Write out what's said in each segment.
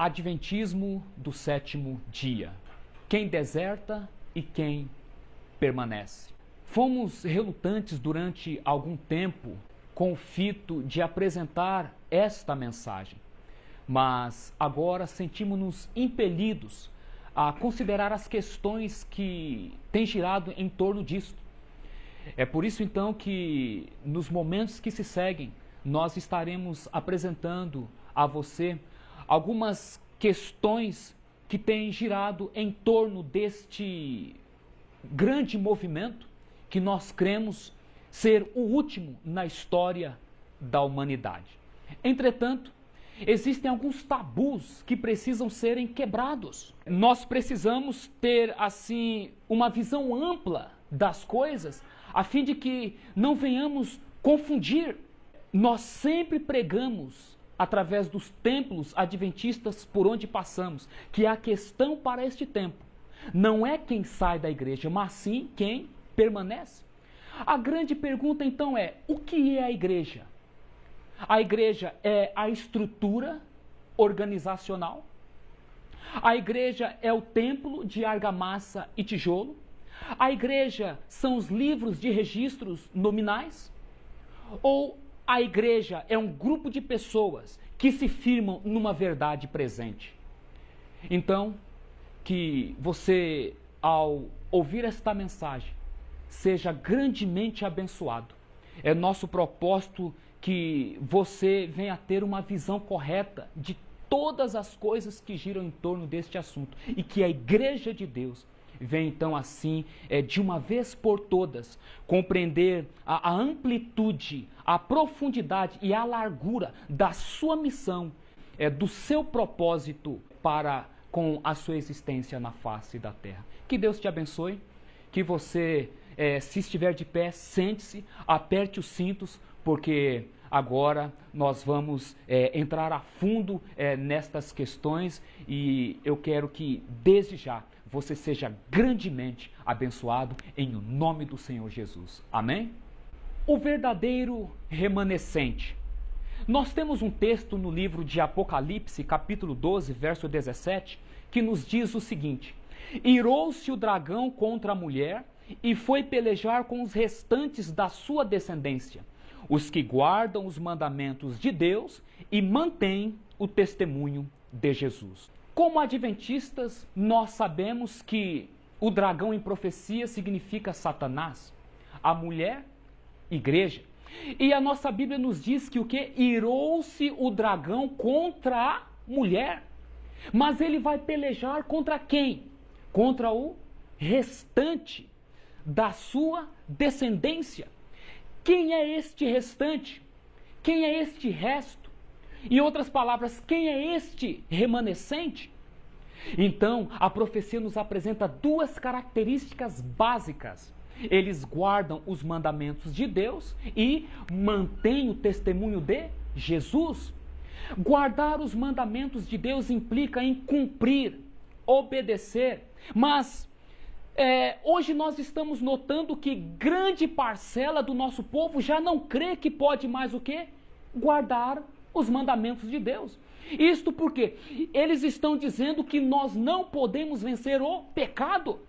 Adventismo do sétimo dia. Quem deserta e quem permanece. Fomos relutantes durante algum tempo com o fito de apresentar esta mensagem, mas agora sentimos-nos impelidos a considerar as questões que têm girado em torno disto. É por isso então que nos momentos que se seguem nós estaremos apresentando a você algumas questões que têm girado em torno deste grande movimento que nós cremos ser o último na história da humanidade. Entretanto, existem alguns tabus que precisam serem quebrados. Nós precisamos ter, assim, uma visão ampla das coisas, a fim de que não venhamos confundir. Nós sempre pregamos, através dos templos adventistas por onde passamos, que a questão para este tempo não é quem sai da igreja, mas sim quem permanece. A grande pergunta então é: o que é a igreja? A igreja é a estrutura organizacional? A igreja é o templo de argamassa e tijolo? A igreja são os livros de registros nominais? Ou a igreja é um grupo de pessoas que se firmam numa verdade presente? Então, que você, ao ouvir esta mensagem, seja grandemente abençoado. É nosso propósito que você venha a ter uma visão correta de todas as coisas que giram em torno deste assunto e que a Igreja de Deus venha então assim, de uma vez por todas, compreender a amplitude, a profundidade e a largura da sua missão, do seu propósito para com a sua existência na face da terra. Que Deus te abençoe, que você, se estiver de pé, sente-se, aperte os cintos, porque agora nós vamos entrar a fundo nestas questões e eu quero que, desde já, você seja grandemente abençoado em nome do Senhor Jesus. Amém? O verdadeiro remanescente. Nós temos um texto no livro de Apocalipse, capítulo 12, verso 17, que nos diz o seguinte: irou-se o dragão contra a mulher e foi pelejar com os restantes da sua descendência, os que guardam os mandamentos de Deus e mantêm o testemunho de Jesus. Como adventistas, nós sabemos que o dragão em profecia significa Satanás, a mulher, igreja. E a nossa Bíblia nos diz que o quê? Irou-se o dragão contra a mulher. Mas ele vai pelejar contra quem? Contra o restante da sua descendência. Quem é este restante? Quem é este resto? Em outras palavras, quem é este remanescente? Então, a profecia nos apresenta duas características básicas. Eles guardam os mandamentos de Deus e mantêm o testemunho de Jesus. Guardar os mandamentos de Deus implica em cumprir, obedecer, mas hoje nós estamos notando que grande parcela do nosso povo já não crê que pode mais o quê? Guardar os mandamentos de Deus. Isto porque eles estão dizendo que nós não podemos vencer o pecado.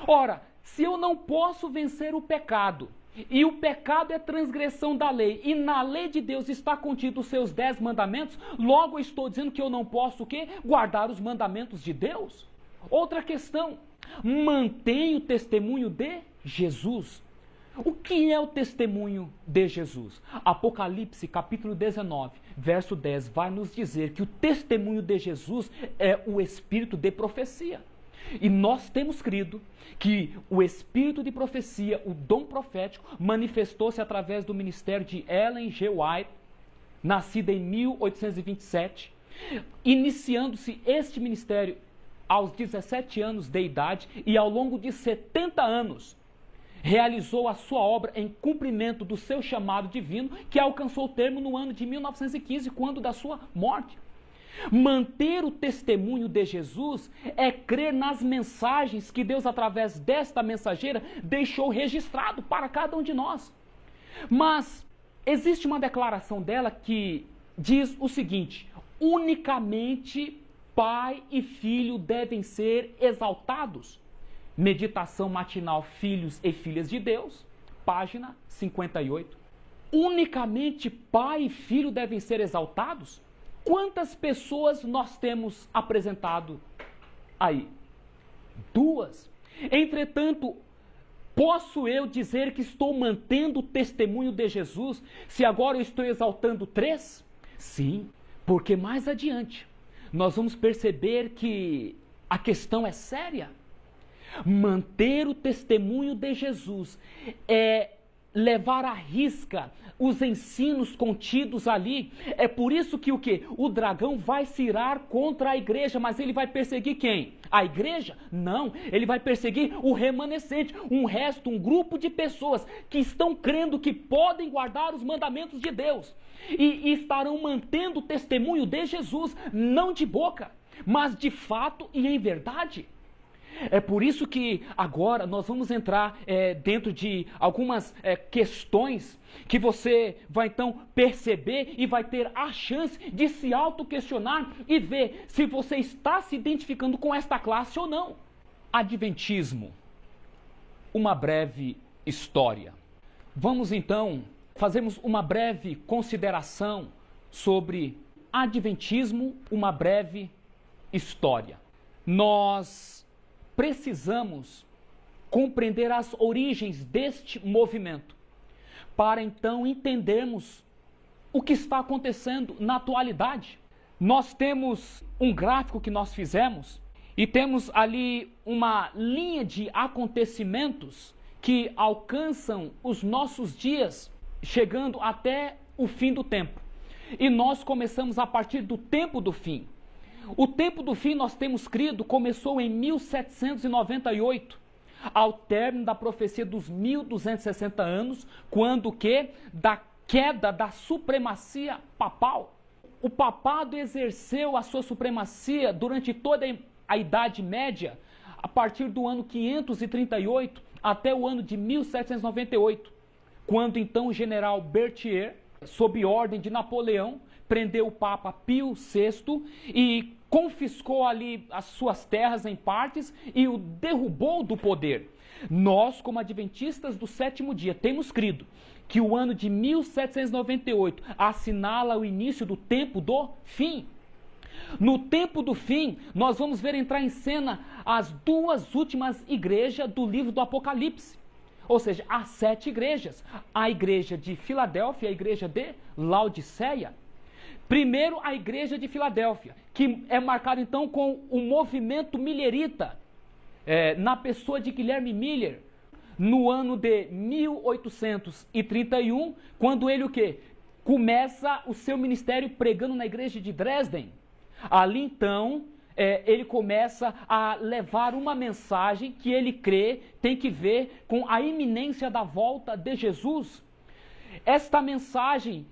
Ora, se eu não posso vencer o pecado, e o pecado é transgressão da lei, e na lei de Deus está contido os seus 10 mandamentos, logo eu estou dizendo que eu não posso o quê? Guardar os mandamentos de Deus? Outra questão, mantém o testemunho de Jesus. O que é o testemunho de Jesus? Apocalipse capítulo 19, verso 10 vai nos dizer que o testemunho de Jesus é o espírito de profecia. E nós temos crido que o espírito de profecia, o dom profético, manifestou-se através do ministério de Ellen G. White, nascida em 1827, iniciando-se este ministério aos 17 anos de idade e ao longo de 70 anos realizou a sua obra em cumprimento do seu chamado divino, que alcançou o termo no ano de 1915, quando da sua morte. Manter o testemunho de Jesus é crer nas mensagens que Deus, através desta mensageira, deixou registrado para cada um de nós. Mas existe uma declaração dela que diz o seguinte: unicamente pai e filho devem ser exaltados. Meditação matinal, Filhos e Filhas de Deus, página 58. Unicamente pai e filho devem ser exaltados? Quantas pessoas nós temos apresentado aí? 2. Entretanto, posso eu dizer que estou mantendo o testemunho de Jesus se agora eu estou exaltando 3? Sim, porque mais adiante nós vamos perceber que a questão é séria. Manter o testemunho de Jesus é levar à risca os ensinos contidos ali. É por isso que o quê? O dragão vai se irar contra a igreja, mas ele vai perseguir quem? A igreja? Não, ele vai perseguir o remanescente, um grupo de pessoas que estão crendo que podem guardar os mandamentos de Deus e estarão mantendo o testemunho de Jesus, não de boca, mas de fato e em verdade. É por isso que agora nós vamos entrar dentro de algumas questões que você vai então perceber e vai ter a chance de se auto-questionar e ver se você está se identificando com esta classe ou não. Adventismo, uma breve história. Vamos então fazermos uma breve consideração sobre Adventismo, uma breve história. Nós precisamos compreender as origens deste movimento para então entendermos o que está acontecendo na atualidade. Nós temos um gráfico que nós fizemos e temos ali uma linha de acontecimentos que alcançam os nossos dias, chegando até o fim do tempo. E nós começamos a partir do tempo do fim. O tempo do fim, nós temos crido, começou em 1798, ao término da profecia dos 1260 anos, quando que? Da queda da supremacia papal. O papado exerceu a sua supremacia durante toda a Idade Média, a partir do ano 538 até o ano de 1798, quando então o general Berthier, sob ordem de Napoleão, prendeu o Papa Pio VI e confiscou ali as suas terras em partes e o derrubou do poder. Nós, como adventistas do sétimo dia, temos crido que o ano de 1798 assinala o início do tempo do fim. No tempo do fim, nós vamos ver entrar em cena as 2 últimas igrejas do livro do Apocalipse. Ou seja, as 7 igrejas. A igreja de Filadélfia e a igreja de Laodiceia. Primeiro, a igreja de Filadélfia, que é marcada então com o movimento millerita, na pessoa de Guilherme Miller, no ano de 1831, quando ele o quê? Começa o seu ministério pregando na igreja de Dresden. Ali então, ele começa a levar uma mensagem que ele crê tem que ver com a iminência da volta de Jesus. Esta mensagem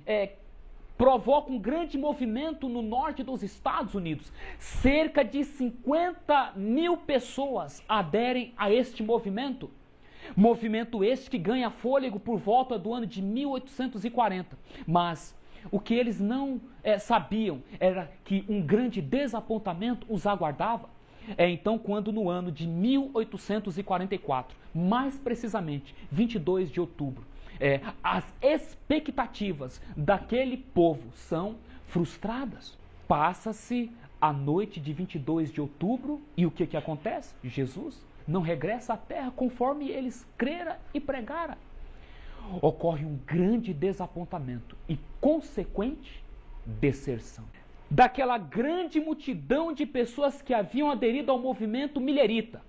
provoca um grande movimento no norte dos Estados Unidos. Cerca de 50 mil pessoas aderem a este movimento. Movimento este que ganha fôlego por volta do ano de 1840. Mas o que eles não sabiam era que um grande desapontamento os aguardava. Então quando no ano de 1844, mais precisamente 22 de outubro, as expectativas daquele povo são frustradas. Passa-se a noite de 22 de outubro e o que acontece? Jesus não regressa à terra conforme eles crera e pregara. Ocorre um grande desapontamento e consequente deserção. Daquela grande multidão de pessoas que haviam aderido ao movimento millerita,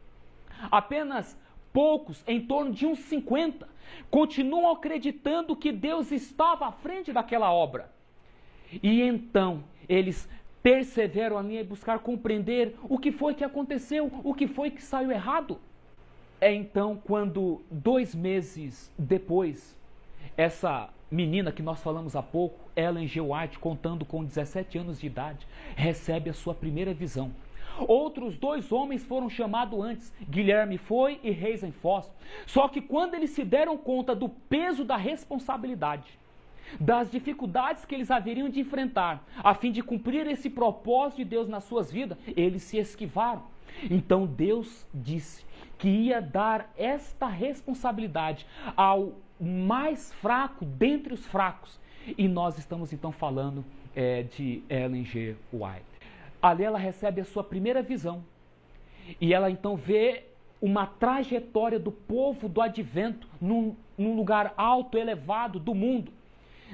apenas poucos, em torno de uns 50, continuam acreditando que Deus estava à frente daquela obra. E então eles perseveram ali em buscar compreender o que foi que aconteceu, o que foi que saiu errado. É então quando 2 meses depois, essa menina que nós falamos há pouco, Ellen G. White, contando com 17 anos de idade, recebe a sua primeira visão. Outros 2 homens foram chamados antes, Guilherme foi e Reisenfoss. Só que quando eles se deram conta do peso da responsabilidade, das dificuldades que eles haveriam de enfrentar, a fim de cumprir esse propósito de Deus nas suas vidas, eles se esquivaram. Então Deus disse que ia dar esta responsabilidade ao mais fraco dentre os fracos. E nós estamos então falando de Ellen G. White. Ali ela recebe a sua primeira visão. E ela então vê uma trajetória do povo do advento num lugar alto, elevado do mundo.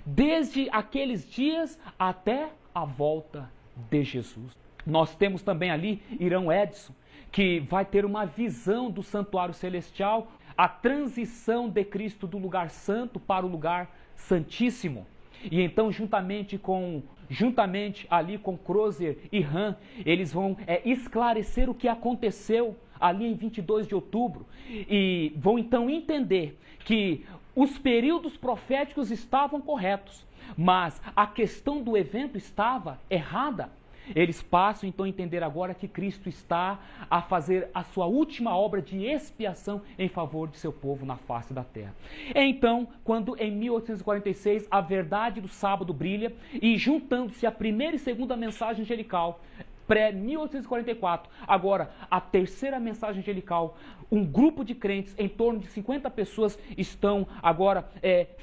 Desde aqueles dias até a volta de Jesus. Nós temos também ali Irão Edson, que vai ter uma visão do santuário celestial, a transição de Cristo do lugar santo para o lugar santíssimo. E então, juntamente ali com Crozer e Hahn, eles vão esclarecer o que aconteceu ali em 22 de outubro. E vão então entender que os períodos proféticos estavam corretos, mas a questão do evento estava errada. Eles passam então a entender agora que Cristo está a fazer a sua última obra de expiação em favor de seu povo na face da terra. Então, quando em 1846 a verdade do sábado brilha e juntando-se a primeira e segunda mensagem angelical, pré-1844, agora a terceira mensagem angelical, um grupo de crentes, em torno de 50 pessoas, estão agora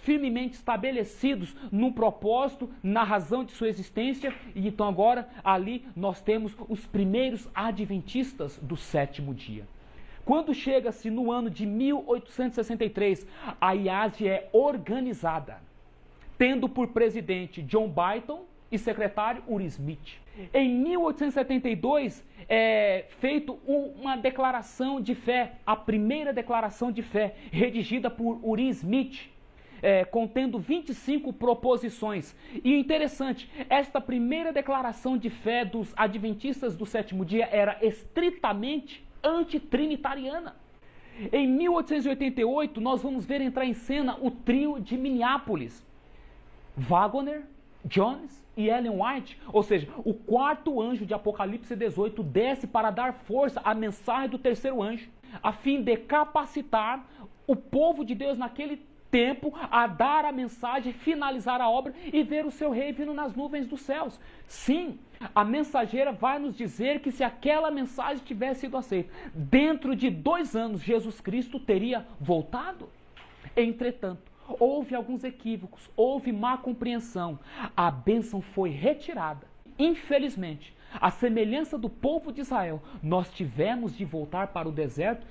firmemente estabelecidos no propósito, na razão de sua existência, e então agora ali nós temos os primeiros adventistas do sétimo dia. Quando chega-se no ano de 1863, a IASE é organizada, tendo por presidente John Byton e secretário Uri Smith. Em 1872 é feita uma declaração de fé, a primeira declaração de fé, redigida por Uri Smith, contendo 25 proposições. E interessante, esta primeira declaração de fé dos adventistas do sétimo dia era estritamente antitrinitariana. Em 1888, nós vamos ver entrar em cena o trio de Minneapolis, Waggoner, Jones e Ellen White, ou seja, o quarto anjo de Apocalipse 18 desce para dar força à mensagem do terceiro anjo, a fim de capacitar o povo de Deus naquele tempo a dar a mensagem, finalizar a obra e ver o seu rei vindo nas nuvens dos céus. Sim, a mensageira vai nos dizer que se aquela mensagem tivesse sido aceita, dentro de 2 anos Jesus Cristo teria voltado. Entretanto, houve alguns equívocos, houve má compreensão, a bênção foi retirada. Infelizmente, à semelhança do povo de Israel, nós tivemos de voltar para o deserto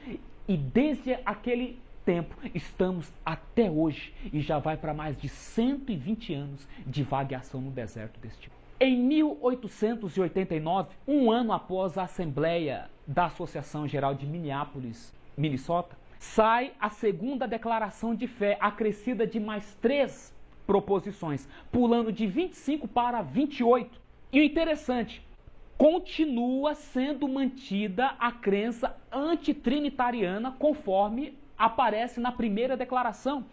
e desde aquele tempo estamos até hoje e já vai para mais de 120 anos de vagueação no deserto deste mundo. Em 1889, um ano após a Assembleia da Associação Geral de Minneapolis, Minnesota, sai a segunda declaração de fé, acrescida de mais 3 proposições, pulando de 25 para 28. E o interessante, continua sendo mantida a crença antitrinitariana conforme aparece na primeira declaração.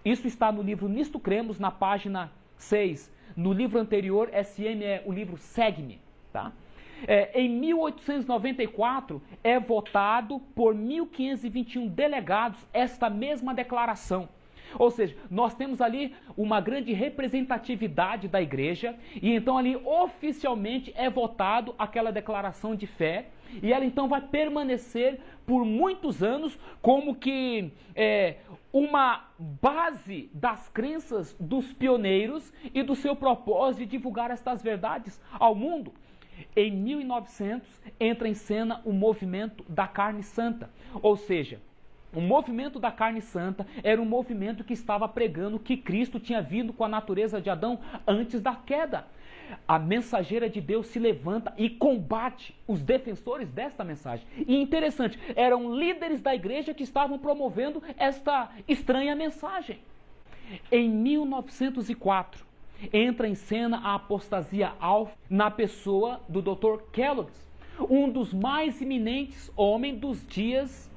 Isso está no livro Nisto Cremos, na página 6. No livro anterior, SM é o livro Segue-me, tá? Em 1894, é votado por 1.521 delegados esta mesma declaração. Ou seja, nós temos ali uma grande representatividade da igreja e então ali oficialmente é votado aquela declaração de fé e ela então vai permanecer por muitos anos como que uma base das crenças dos pioneiros e do seu propósito de divulgar estas verdades ao mundo. Em 1900 entra em cena o movimento da carne santa, ou seja, o movimento da carne santa era um movimento que estava pregando que Cristo tinha vindo com a natureza de Adão antes da queda. A mensageira de Deus se levanta e combate os defensores desta mensagem. E interessante, eram líderes da igreja que estavam promovendo esta estranha mensagem. Em 1904, entra em cena a apostasia alfa na pessoa do Dr. Kellogg, um dos mais eminentes homens dos dias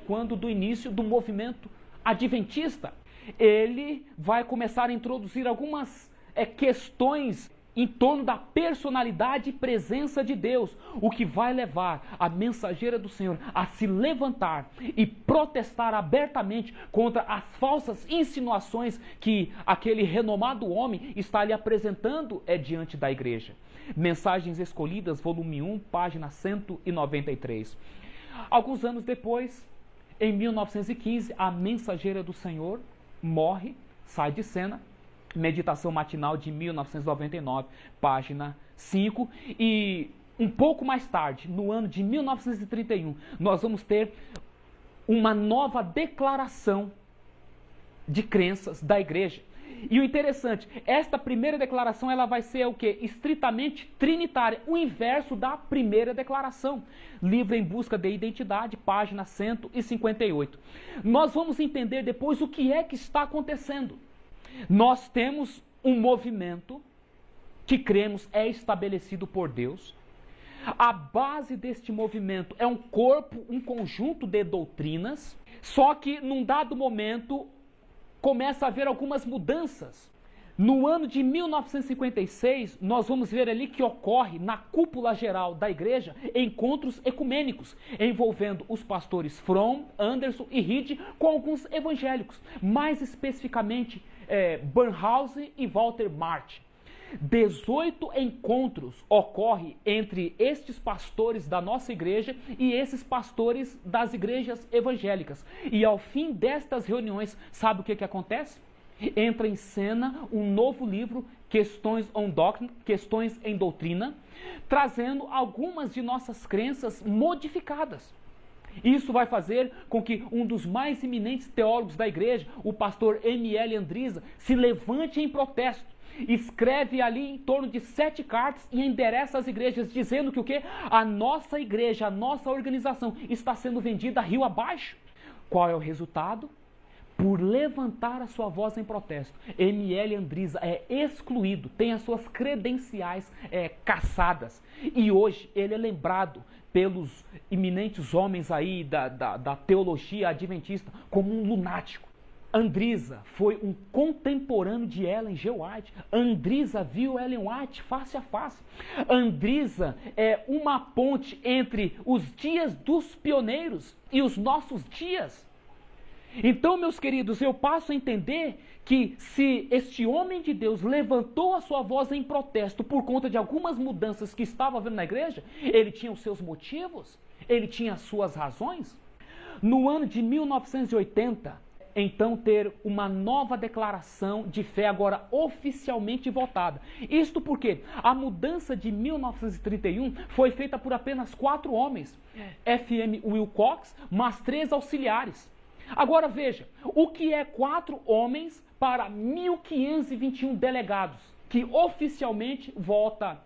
quando do início do movimento adventista. Ele vai começar a introduzir algumas questões em torno da personalidade e presença de Deus, o que vai levar a mensageira do Senhor a se levantar e protestar abertamente contra as falsas insinuações que aquele renomado homem está lhe apresentando diante da igreja. Mensagens Escolhidas, volume 1, página 193. Alguns anos depois, em 1915, a mensageira do Senhor morre, sai de cena. Meditação Matinal de 1999, página 5. E um pouco mais tarde, no ano de 1931, nós vamos ter uma nova declaração de crenças da igreja. E o interessante, esta primeira declaração ela vai ser o quê? Estritamente trinitária, o inverso da primeira declaração. Livro em Busca de Identidade, página 158. Nós vamos entender depois o que é que está acontecendo. Nós temos um movimento que cremos é estabelecido por Deus. A base deste movimento é um corpo, um conjunto de doutrinas, só que num dado momento começa a haver algumas mudanças. No ano de 1956, nós vamos ver ali que ocorre na cúpula geral da igreja encontros ecumênicos, envolvendo os pastores Fromm, Anderson e Reed com alguns evangélicos, mais especificamente Barnhouse e Walter Martin. 18 encontros ocorrem entre estes pastores da nossa igreja e esses pastores das igrejas evangélicas. E ao fim destas reuniões, sabe o que acontece? Entra em cena um novo livro, Questões on Doctrine, Questões em Doutrina, trazendo algumas de nossas crenças modificadas. Isso vai fazer com que um dos mais eminentes teólogos da igreja, o pastor M.L. Andrisa, se levante em protesto. Escreve ali em torno de 7 cartas e endereça às igrejas, dizendo que o quê? A nossa igreja, a nossa organização está sendo vendida rio abaixo. Qual é o resultado? Por levantar a sua voz em protesto, M.L. Andrisa é excluído, tem as suas credenciais cassadas. E hoje ele é lembrado pelos eminentes homens aí da teologia adventista como um lunático. Andrisa foi um contemporâneo de Ellen G. White. Andrisa viu Ellen White face a face. Andrisa é uma ponte entre os dias dos pioneiros e os nossos dias. Então, meus queridos, eu passo a entender que se este homem de Deus levantou a sua voz em protesto por conta de algumas mudanças que estava havendo na igreja, ele tinha os seus motivos, ele tinha as suas razões. No ano de 1980, então ter uma nova declaração de fé agora oficialmente votada. Isto porque a mudança de 1931 foi feita por apenas 4 homens, F.M. Wilcox, mais 3 auxiliares. Agora veja, o que é 4 homens para 1.521 delegados, que oficialmente vota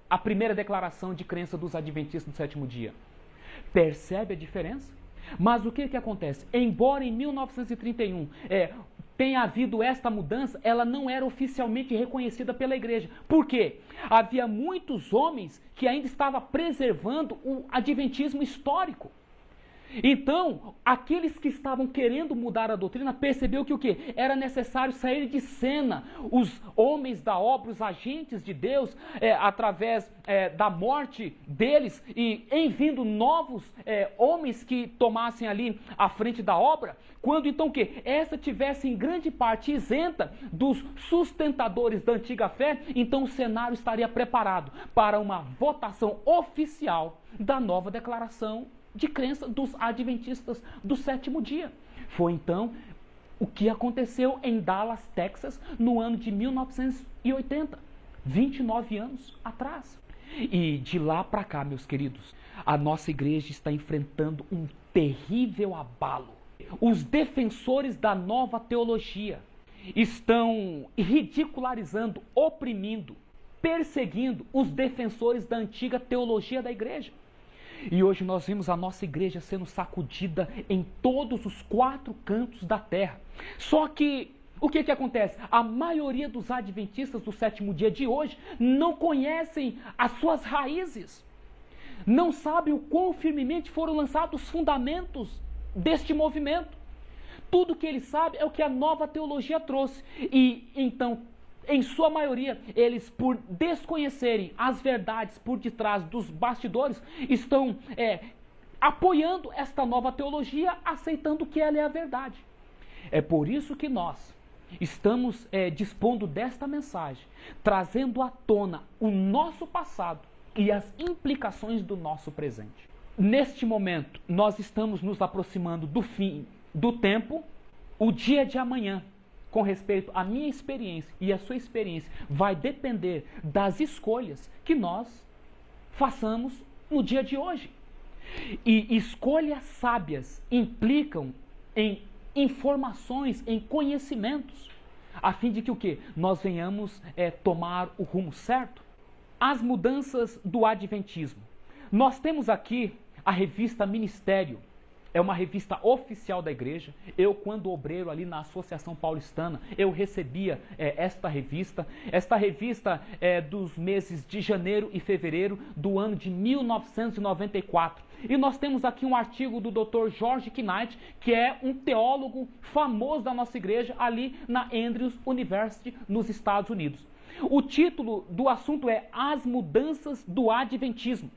a primeira declaração de crença dos adventistas do sétimo dia? Percebe a diferença? Mas o que acontece? Embora em 1931 tenha havido esta mudança, ela não era oficialmente reconhecida pela igreja. Por quê? Havia muitos homens que ainda estavam preservando o adventismo histórico. Então, aqueles que estavam querendo mudar a doutrina percebeu que o quê? Era necessário sair de cena. Os homens da obra, os agentes de Deus, através da morte deles e em vindo novos homens que tomassem ali a frente da obra, quando então o quê? Essa tivesse em grande parte isenta dos sustentadores da antiga fé, então o cenário estaria preparado para uma votação oficial da nova declaração de crença dos adventistas do sétimo dia. Foi então o que aconteceu em Dallas, Texas, no ano de 1980, 29 anos atrás. E de lá para cá, meus queridos, a nossa igreja está enfrentando um terrível abalo. Os defensores da nova teologia estão ridicularizando, oprimindo, perseguindo os defensores da antiga teologia da igreja. E hoje nós vimos a nossa igreja sendo sacudida em todos os 4 cantos da terra. Só que o que acontece? A maioria dos adventistas do sétimo dia de hoje não conhecem as suas raízes. Não sabem o quão firmemente foram lançados os fundamentos deste movimento. Tudo que eles sabem é o que a nova teologia trouxe. E então em sua maioria, eles, por desconhecerem as verdades por detrás dos bastidores, estão apoiando esta nova teologia, aceitando que ela é a verdade. É por isso que nós estamos dispondo desta mensagem, trazendo à tona o nosso passado e as implicações do nosso presente. Neste momento, nós estamos nos aproximando do fim do tempo. O dia de amanhã, com respeito à minha experiência e à sua experiência, vai depender das escolhas que nós façamos no dia de hoje. E escolhas sábias implicam em informações, em conhecimentos, a fim de que o quê? Nós venhamos tomar o rumo certo. As mudanças do Adventismo. Nós temos aqui a revista Ministério. É uma revista oficial da igreja. Eu, quando obreiro ali na Associação Paulistana, eu recebia esta revista. Esta revista é dos meses de janeiro e fevereiro do ano de 1994. E nós temos aqui um artigo do Dr. George Knight, que é um teólogo famoso da nossa igreja, ali na Andrews University, nos Estados Unidos. O título do assunto é As Mudanças do Adventismo.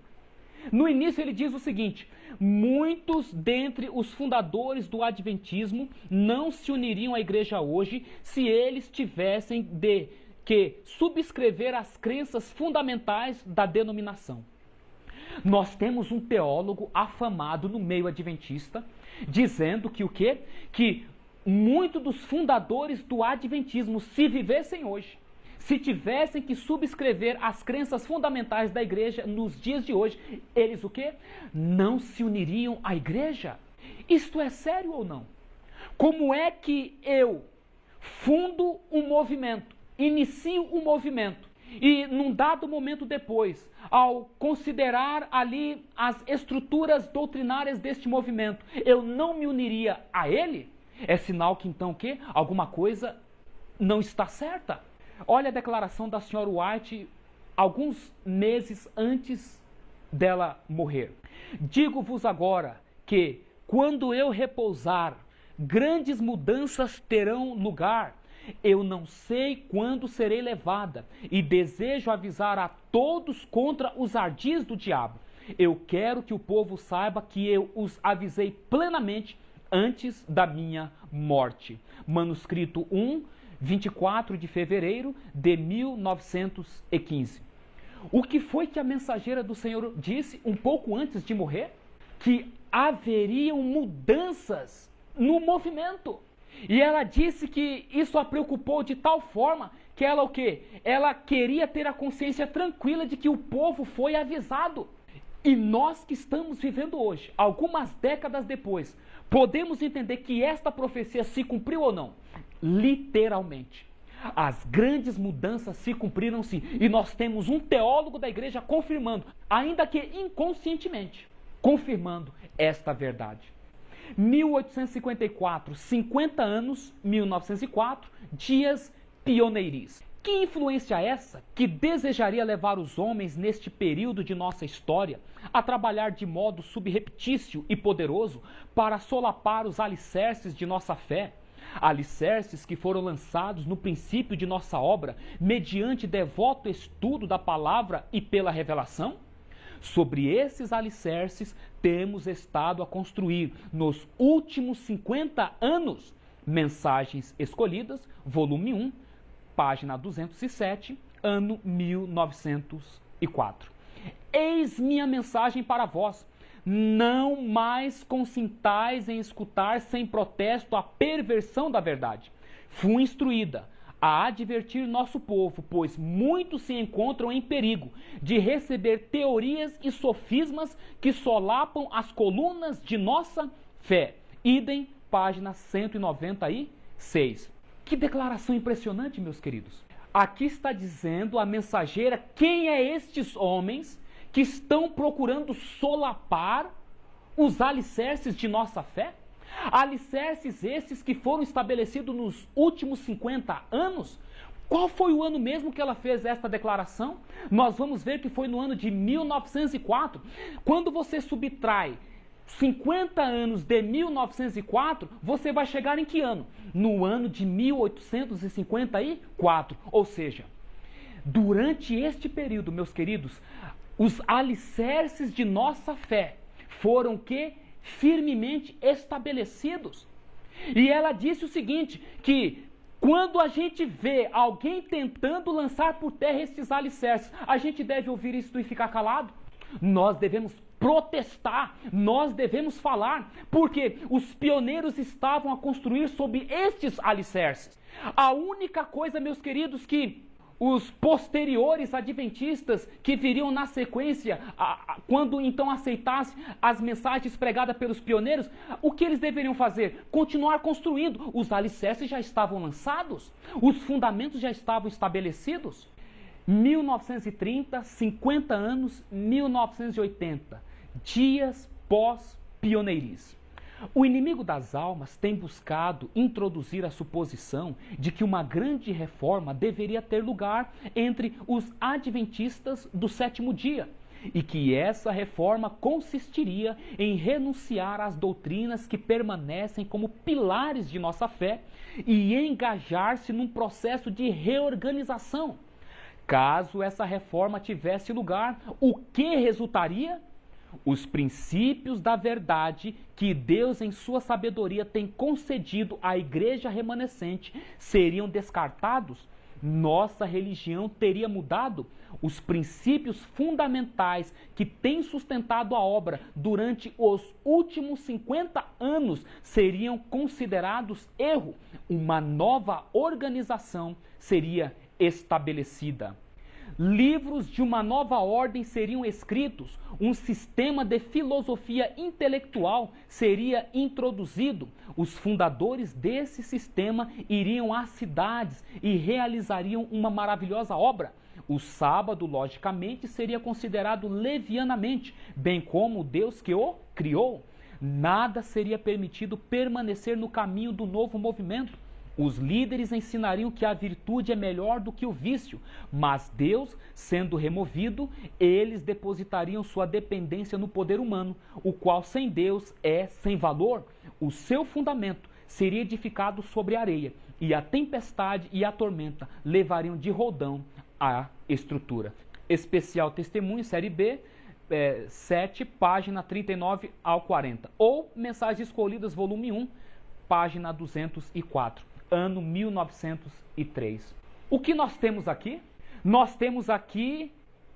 No início ele diz o seguinte: muitos dentre os fundadores do Adventismo não se uniriam à igreja hoje se eles tivessem de que subscrever as crenças fundamentais da denominação. Nós temos um teólogo afamado no meio adventista, dizendo que o quê? Que muitos dos fundadores do Adventismo, se vivessem hoje, se tivessem que subscrever as crenças fundamentais da igreja nos dias de hoje, eles o quê? Não se uniriam à igreja? Isto é sério ou não? Como é que eu fundo um movimento, inicio um movimento, e num dado momento depois, ao considerar ali as estruturas doutrinárias deste movimento, eu não me uniria a ele? É sinal que então o quê? Alguma coisa não está certa. Olha a declaração da senhora White alguns meses antes dela morrer. Digo-vos agora que, quando eu repousar, grandes mudanças terão lugar. Eu não sei quando serei levada, e desejo avisar a todos contra os ardis do diabo. Eu quero que o povo saiba que eu os avisei plenamente antes da minha morte. Manuscrito 1, 24 de fevereiro de 1915. O que foi que a mensageira do Senhor disse um pouco antes de morrer? Que haveriam mudanças no movimento. E ela disse que isso a preocupou de tal forma que ela o quê? Ela queria ter a consciência tranquila de que o povo foi avisado. E nós que estamos vivendo hoje, algumas décadas depois, podemos entender que esta profecia se cumpriu ou não? Literalmente. As grandes mudanças se cumpriram sim. E nós temos um teólogo da igreja confirmando, ainda que inconscientemente, confirmando esta verdade. 1854, 50 anos, 1904, dias pioneiris. Que influência é essa que desejaria levar os homens neste período de nossa história a trabalhar de modo subreptício e poderoso para solapar os alicerces de nossa fé? Alicerces que foram lançados no princípio de nossa obra mediante devoto estudo da palavra e pela revelação? Sobre esses alicerces temos estado a construir nos últimos 50 anos Mensagens Escolhidas, volume 1, página 207, ano 1904. Eis minha mensagem para vós: não mais consintais em escutar sem protesto a perversão da verdade. Fui instruída a advertir nosso povo, pois muitos se encontram em perigo de receber teorias e sofismas que solapam as colunas de nossa fé. Idem, página 196. Que declaração impressionante, meus queridos. Aqui está dizendo a mensageira quem é estes homens que estão procurando solapar os alicerces de nossa fé? Alicerces esses que foram estabelecidos nos últimos 50 anos? Qual foi o ano mesmo que ela fez esta declaração? Nós vamos ver que foi no ano de 1904. Quando você subtrai 50 anos de 1904, você vai chegar em que ano? No ano de 1854. Ou seja, durante este período, meus queridos, os alicerces de nossa fé foram que firmemente estabelecidos. E ela disse o seguinte, que quando a gente vê alguém tentando lançar por terra estes alicerces, a gente deve ouvir isso e ficar calado? Nós devemos protestar, nós devemos falar, porque os pioneiros estavam a construir sobre estes alicerces. A única coisa, meus queridos, que os posteriores adventistas que viriam na sequência, quando então aceitassem as mensagens pregadas pelos pioneiros, o que eles deveriam fazer? Continuar construindo. Os alicerces já estavam lançados, os fundamentos já estavam estabelecidos. 1930, 50 anos, 1980, dias pós-pioneirice. O inimigo das almas tem buscado introduzir a suposição de que uma grande reforma deveria ter lugar entre os adventistas do sétimo dia e que essa reforma consistiria em renunciar às doutrinas que permanecem como pilares de nossa fé e engajar-se num processo de reorganização. Caso essa reforma tivesse lugar, o que resultaria? Os princípios da verdade que Deus em sua sabedoria tem concedido à igreja remanescente seriam descartados, nossa religião teria mudado, os princípios fundamentais que têm sustentado a obra durante os últimos 50 anos seriam considerados erro, uma nova organização seria estabelecida. Livros de uma nova ordem seriam escritos, um sistema de filosofia intelectual seria introduzido. Os fundadores desse sistema iriam às cidades e realizariam uma maravilhosa obra. O sábado, logicamente, seria considerado levianamente, bem como o Deus que o criou. Nada seria permitido permanecer no caminho do novo movimento. Os líderes ensinariam que a virtude é melhor do que o vício, mas Deus, sendo removido, eles depositariam sua dependência no poder humano, o qual sem Deus é sem valor. O seu fundamento seria edificado sobre areia, e a tempestade e a tormenta levariam de roldão a estrutura. Especial Testemunho, série B, 7, página 39 ao 40. Ou Mensagens Escolhidas, volume 1, página 204. Ano 1903. O que nós temos aqui? Nós temos aqui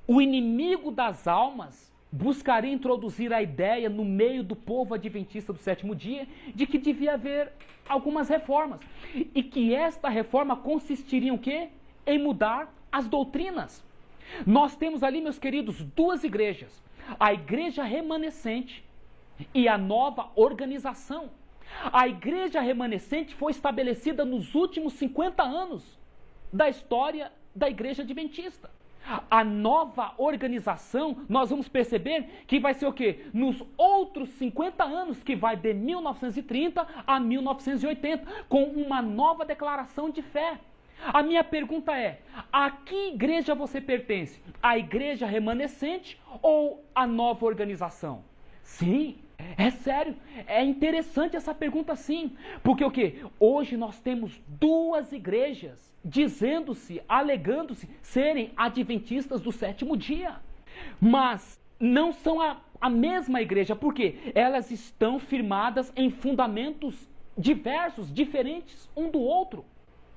o inimigo das almas buscaria introduzir a ideia no meio do povo adventista do sétimo dia de que devia haver algumas reformas e que esta reforma consistiria em quê? Em mudar as doutrinas. Nós temos ali, meus queridos, duas igrejas, a igreja remanescente e a nova organização. A igreja remanescente foi estabelecida nos últimos 50 anos da história da igreja adventista. A nova organização, nós vamos perceber que vai ser o quê? Nos outros 50 anos, que vai de 1930 a 1980, com uma nova declaração de fé. A minha pergunta é, a que igreja você pertence? A igreja remanescente ou a nova organização? Sim, é sério, é interessante essa pergunta sim, porque o quê? Hoje nós temos duas igrejas dizendo-se, alegando-se serem adventistas do sétimo dia, mas não são a mesma igreja, porque elas estão firmadas em fundamentos diversos, diferentes um do outro.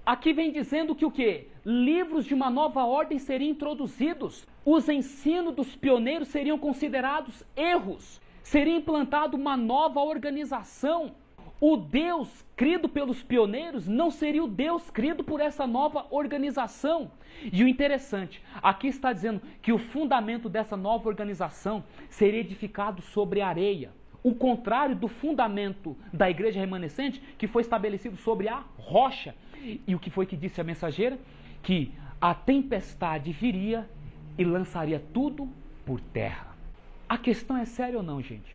Aqui vem dizendo que o quê? Livros de uma nova ordem seriam introduzidos, os ensinos dos pioneiros seriam considerados erros, seria implantada uma nova organização. O Deus crido pelos pioneiros não seria o Deus crido por essa nova organização. E o interessante, aqui está dizendo que o fundamento dessa nova organização seria edificado sobre areia. O contrário do fundamento da igreja remanescente, que foi estabelecido sobre a rocha. E o que foi que disse a mensageira? Que a tempestade viria e lançaria tudo por terra. A questão é séria ou não, gente?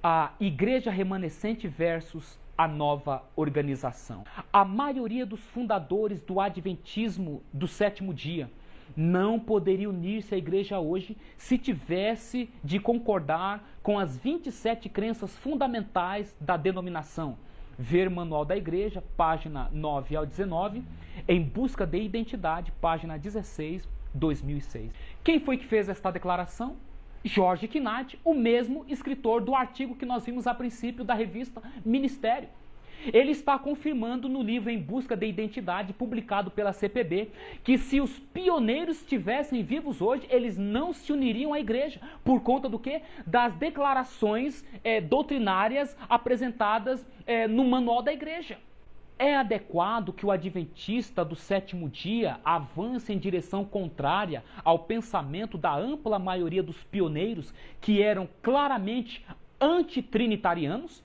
A igreja remanescente versus a nova organização. A maioria dos fundadores do adventismo do sétimo dia não poderia unir-se à igreja hoje se tivesse de concordar com as 27 crenças fundamentais da denominação. Ver Manual da Igreja, página 9 ao 19, Em Busca de Identidade, página 16, 2006. Quem foi que fez esta declaração? George Knight, o mesmo escritor do artigo que nós vimos a princípio da revista Ministério. Ele está confirmando no livro Em Busca de Identidade, publicado pela CPB, que se os pioneiros estivessem vivos hoje, eles não se uniriam à igreja. Por conta do quê? Das declarações doutrinárias apresentadas no Manual da Igreja. É adequado que o adventista do sétimo dia avance em direção contrária ao pensamento da ampla maioria dos pioneiros que eram claramente antitrinitarianos?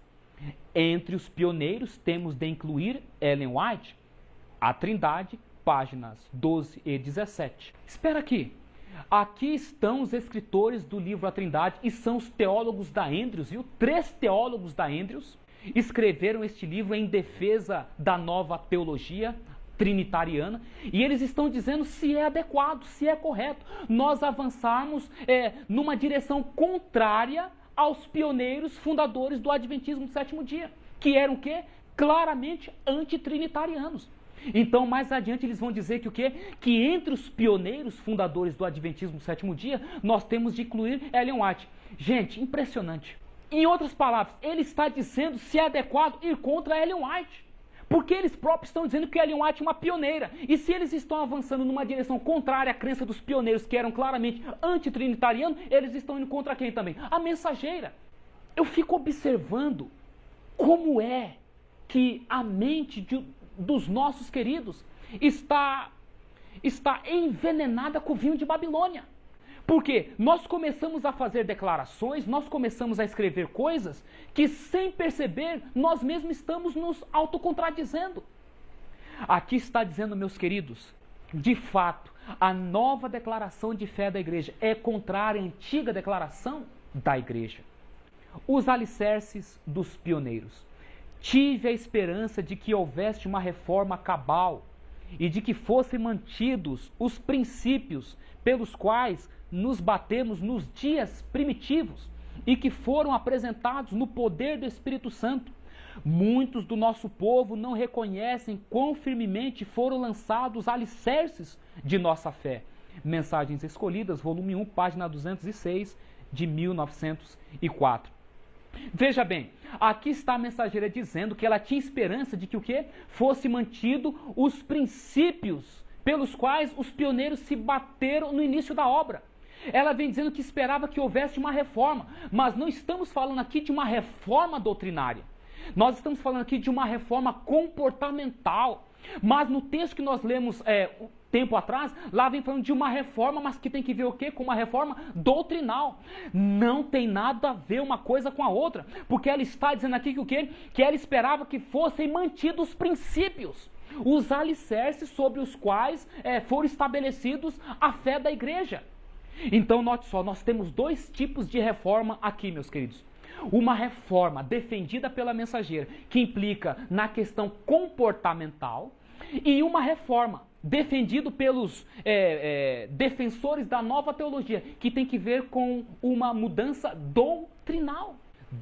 Entre os pioneiros temos de incluir Ellen White, A Trindade, páginas 12 e 17. Espera aqui. Aqui estão os escritores do livro A Trindade e são os teólogos da Andrews, viu? 3 teólogos da Andrews escreveram este livro em defesa da nova teologia trinitariana, e eles estão dizendo se é adequado, se é correto nós avançarmos numa direção contrária aos pioneiros fundadores do Adventismo do sétimo dia, que eram o quê? Claramente antitrinitarianos. Então, mais adiante, eles vão dizer que o quê? Que entre os pioneiros fundadores do Adventismo do sétimo dia, nós temos de incluir Ellen White. Gente, impressionante. Em outras palavras, ele está dizendo se é adequado ir contra Ellen White. Porque eles próprios estão dizendo que Ellen White é uma pioneira. E se eles estão avançando numa direção contrária à crença dos pioneiros, que eram claramente antitrinitarianos, eles estão indo contra quem também? A Mensageira. Eu fico observando como é que a mente dos nossos queridos está envenenada com o vinho de Babilônia. Porque nós começamos a fazer declarações, nós começamos a escrever coisas que, sem perceber, nós mesmos estamos nos autocontradizendo. Aqui está dizendo, meus queridos, de fato, a nova declaração de fé da igreja é contrária à antiga declaração da igreja. Os alicerces dos pioneiros. Tive a esperança de que houvesse uma reforma cabal e de que fossem mantidos os princípios pelos quais nos batemos nos dias primitivos e que foram apresentados no poder do Espírito Santo. Muitos do nosso povo não reconhecem quão firmemente foram lançados os alicerces de nossa fé. Mensagens Escolhidas, volume 1, página 206, de 1904. Veja bem, aqui está a mensageira dizendo que ela tinha esperança de que o quê? Fosse mantido os princípios pelos quais os pioneiros se bateram no início da obra. Ela vem dizendo que esperava que houvesse uma reforma, mas não estamos falando aqui de uma reforma doutrinária. Nós estamos falando aqui de uma reforma comportamental. Mas no texto que nós lemos tempo atrás, lá vem falando de uma reforma, mas que tem que ver o quê? Com uma reforma doutrinal. Não tem nada a ver uma coisa com a outra, porque ela está dizendo aqui que o quê? Que ela esperava que fossem mantidos os princípios, os alicerces sobre os quais foram estabelecidos a fé da igreja. Então, note só, nós temos 2 tipos de reforma aqui, meus queridos. Uma reforma defendida pela Mensageira, que implica na questão comportamental, e uma reforma defendida pelos defensores da nova teologia, que tem que ver com uma mudança doutrinal.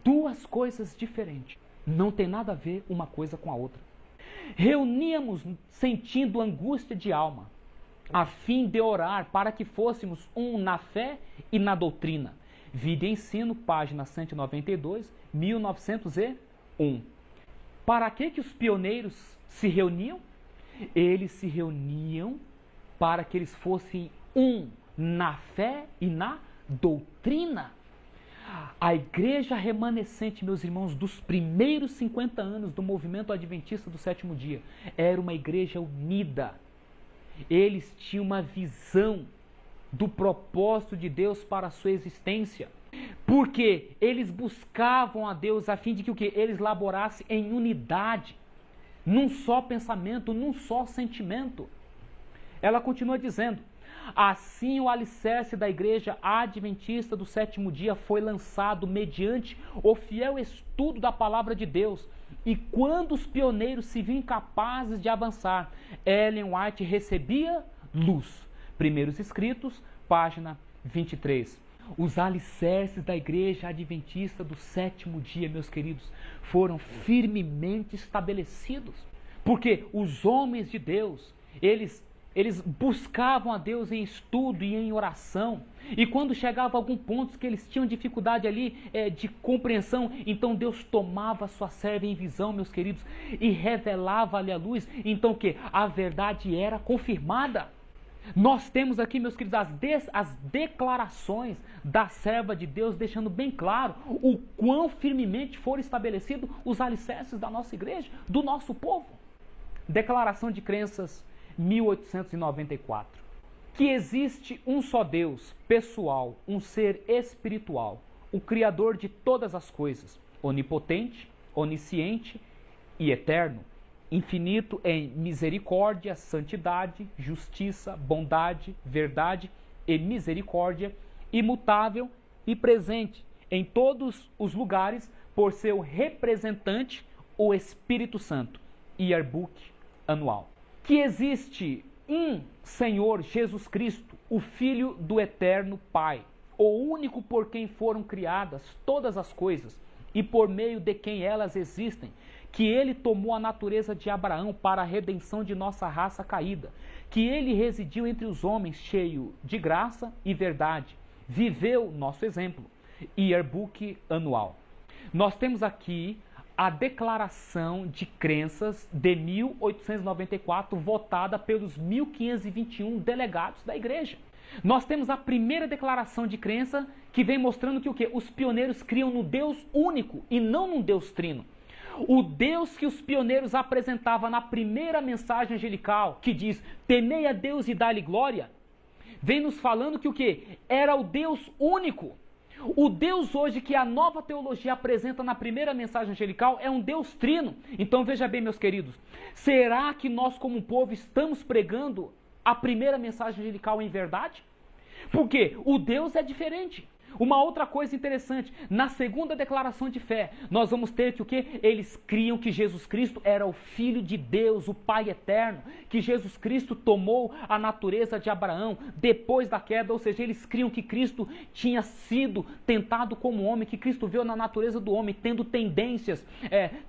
2 coisas diferentes. Não tem nada a ver uma coisa com a outra. Reuníamos sentindo angústia de alma, a fim de orar para que fôssemos um na fé e na doutrina. Vida e Ensino, página 192, 1901. Para que os pioneiros se reuniam? Eles se reuniam para que eles fossem um na fé e na doutrina. A igreja remanescente, meus irmãos, dos primeiros 50 anos do movimento adventista do sétimo dia, era uma igreja unida. Eles tinham uma visão do propósito de Deus para a sua existência, porque eles buscavam a Deus a fim de que o quê? Eles laborassem em unidade, num só pensamento, num só sentimento. Ela continua dizendo: assim o alicerce da igreja adventista do sétimo dia foi lançado mediante o fiel estudo da palavra de Deus. E quando os pioneiros se viam incapazes de avançar, Ellen White recebia luz, Primeiros Escritos, página 23. Os alicerces da Igreja Adventista do sétimo dia, meus queridos, foram firmemente estabelecidos. Porque os homens de Deus, eles buscavam a Deus em estudo e em oração. E quando chegava a algum ponto que eles tinham dificuldade ali de compreensão, então Deus tomava a sua serva em visão, meus queridos, e revelava-lhe a luz. Então o que? A verdade era confirmada. Nós temos aqui, meus queridos, as declarações da serva de Deus, deixando bem claro o quão firmemente foram estabelecidos os alicerces da nossa igreja, do nosso povo. Declaração de Crenças 1894. Que existe um só Deus, pessoal, um ser espiritual, o Criador de todas as coisas, onipotente, onisciente e eterno, infinito em misericórdia, santidade, justiça, bondade, verdade e misericórdia, imutável e presente em todos os lugares por seu representante, o Espírito Santo. Yearbook anual. Que existe um Senhor Jesus Cristo, o Filho do Eterno Pai, o único por quem foram criadas todas as coisas e por meio de quem elas existem, que ele tomou a natureza de Abraão para a redenção de nossa raça caída, que ele residiu entre os homens cheio de graça e verdade, viveu nosso exemplo. Yearbook anual. Nós temos aqui a Declaração de Crenças de 1894, votada pelos 1.521 delegados da igreja. Nós temos a primeira declaração de crença que vem mostrando que o quê? Os pioneiros criam no Deus único e não num Deus trino. O Deus que os pioneiros apresentavam na primeira mensagem angelical, que diz, temei a Deus e dá-lhe glória, vem nos falando que o quê? Era o Deus único. O Deus hoje que a nova teologia apresenta na primeira mensagem angelical é um Deus trino. Então veja bem, meus queridos, será que nós como povo estamos pregando a primeira mensagem angelical em verdade? Porque o Deus é diferente. Uma outra coisa interessante, na segunda declaração de fé, nós vamos ter que o quê? Eles criam que Jesus Cristo era o Filho de Deus, o Pai eterno, que Jesus Cristo tomou a natureza de Abraão depois da queda, ou seja, eles criam que Cristo tinha sido tentado como homem, que Cristo veio na natureza do homem, tendo tendências,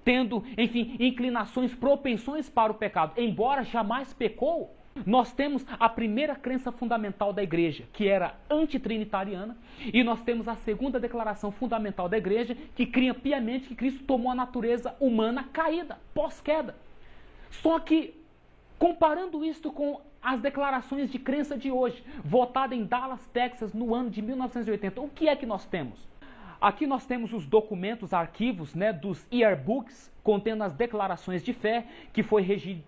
tendo, enfim, inclinações, propensões para o pecado, embora jamais pecou. Nós temos a primeira crença fundamental da igreja, que era antitrinitariana, e nós temos a segunda declaração fundamental da igreja, que cria piamente que Cristo tomou a natureza humana caída, pós-queda. Só que, comparando isto com as declarações de crença de hoje, votada em Dallas, Texas, no ano de 1980, o que é que nós temos? Aqui nós temos os documentos, arquivos, dos yearbooks, contendo as declarações de fé, que foi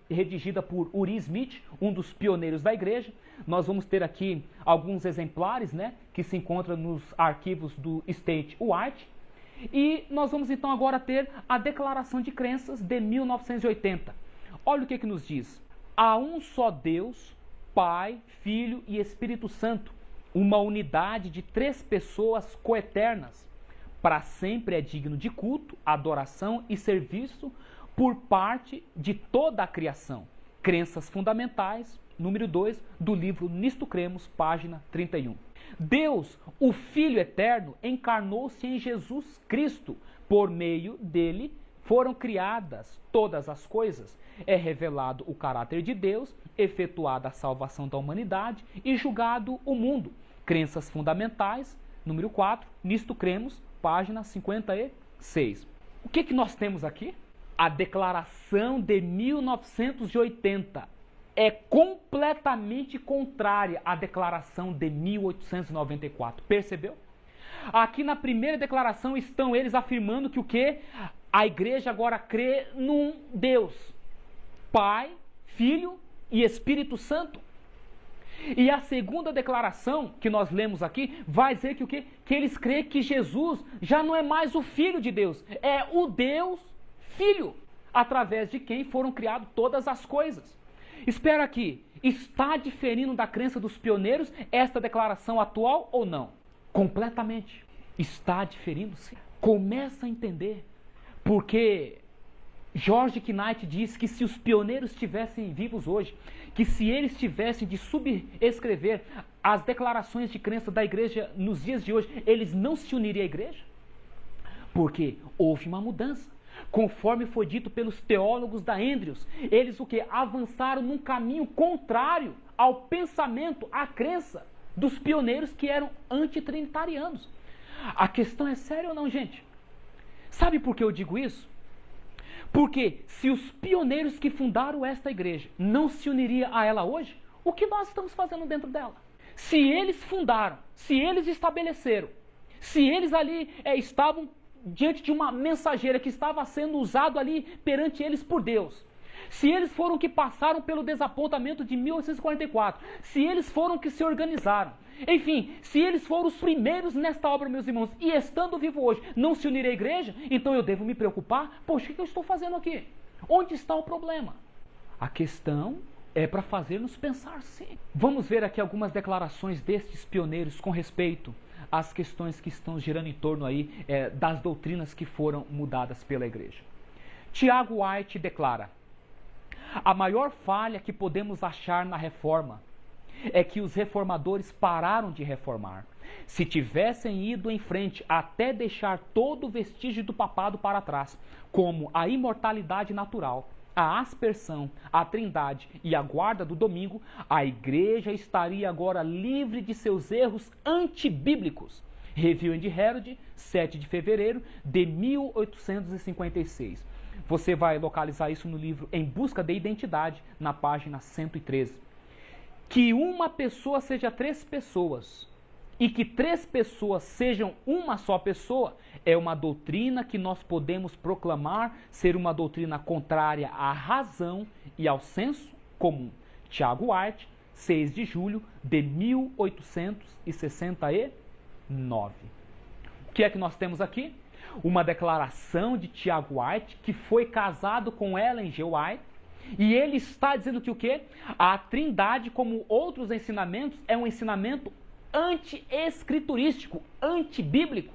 redigida por Uri Smith, um dos pioneiros da igreja. Nós vamos ter aqui alguns exemplares, que se encontram nos arquivos do State White. E nós vamos então agora ter a Declaração de Crenças de 1980. Olha o que nos diz. Há um só Deus, Pai, Filho e Espírito Santo, uma unidade de 3 pessoas coeternas. Para sempre é digno de culto, adoração e serviço por parte de toda a criação. Crenças Fundamentais, número 2, do livro Nisto Cremos, página 31. Deus, o Filho Eterno, encarnou-se em Jesus Cristo. Por meio dele foram criadas todas as coisas. É revelado o caráter de Deus, efetuada a salvação da humanidade e julgado o mundo. Crenças Fundamentais, número 4, Nisto Cremos, página 56. O que nós temos aqui? A Declaração de 1980 é completamente contrária à Declaração de 1894. Percebeu? Aqui na primeira declaração estão eles afirmando que o quê? A igreja agora crê num Deus, Pai, Filho e Espírito Santo. E a segunda declaração que nós lemos aqui vai dizer que o quê? Que eles creem que Jesus já não é mais o Filho de Deus, é o Deus Filho, através de quem foram criadas todas as coisas. Espera aqui, está diferindo da crença dos pioneiros esta declaração atual ou não? Completamente. Está diferindo, sim. Começa a entender, porque George Knight diz que se os pioneiros estivessem vivos hoje, que se eles tivessem de subescrever as declarações de crença da igreja nos dias de hoje, eles não se uniriam à igreja? Porque houve uma mudança. Conforme foi dito pelos teólogos da Andrews, eles o que? Avançaram num caminho contrário ao pensamento, à crença dos pioneiros que eram antitrinitarianos. A questão é séria ou não, gente? Sabe por que eu digo isso? Porque se os pioneiros que fundaram esta igreja não se uniriam a ela hoje, o que nós estamos fazendo dentro dela? Se eles fundaram, se eles estabeleceram, se eles ali estavam diante de uma mensageira que estava sendo usado ali perante eles por Deus, se eles foram que passaram pelo desapontamento de 1844, se eles foram que se organizaram, enfim, se eles foram os primeiros nesta obra, meus irmãos, e estando vivo hoje, não se unirem à igreja, então eu devo me preocupar? Poxa, o que eu estou fazendo aqui? Onde está o problema? A questão é para fazer-nos pensar, sim. Vamos ver aqui algumas declarações destes pioneiros com respeito às questões que estão girando em torno aí das doutrinas que foram mudadas pela igreja. Tiago White declara: a maior falha que podemos achar na reforma é que os reformadores pararam de reformar. Se tivessem ido em frente até deixar todo o vestígio do papado para trás, como a imortalidade natural, a aspersão, a trindade e a guarda do domingo, a igreja estaria agora livre de seus erros antibíblicos. Review and Herald, 7 de fevereiro de 1856. Você vai localizar isso no livro Em Busca de Identidade, na página 113. Que uma pessoa seja 3 pessoas e que 3 pessoas sejam uma só pessoa é uma doutrina que nós podemos proclamar ser uma doutrina contrária à razão e ao senso comum. Tiago White, 6 de julho de 1869. O que é que nós temos aqui? Uma declaração de Tiago White, que foi casado com Ellen G. White, e ele está dizendo que o quê? A trindade, como outros ensinamentos, é um ensinamento anti-escriturístico, antibíblico.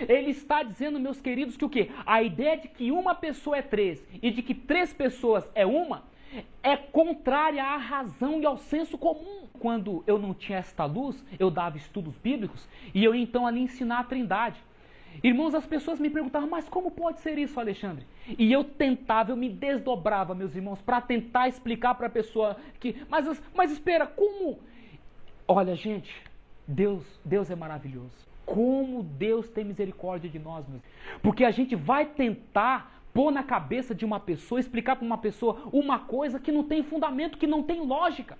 Ele está dizendo, meus queridos, que o quê? A ideia de que uma pessoa é 3 e de que 3 pessoas é uma, é contrária à razão e ao senso comum. Quando eu não tinha esta luz, eu dava estudos bíblicos e eu então ali ensinar a trindade. Irmãos, as pessoas me perguntavam, mas como pode ser isso, Alexandre? E eu tentava, eu me desdobrava, meus irmãos, para tentar explicar para a pessoa que... Mas espera, como? Olha, gente, Deus é maravilhoso. Como Deus tem misericórdia de nós, meus irmãos. Porque a gente vai tentar pôr na cabeça de uma pessoa, explicar para uma pessoa uma coisa que não tem fundamento, que não tem lógica.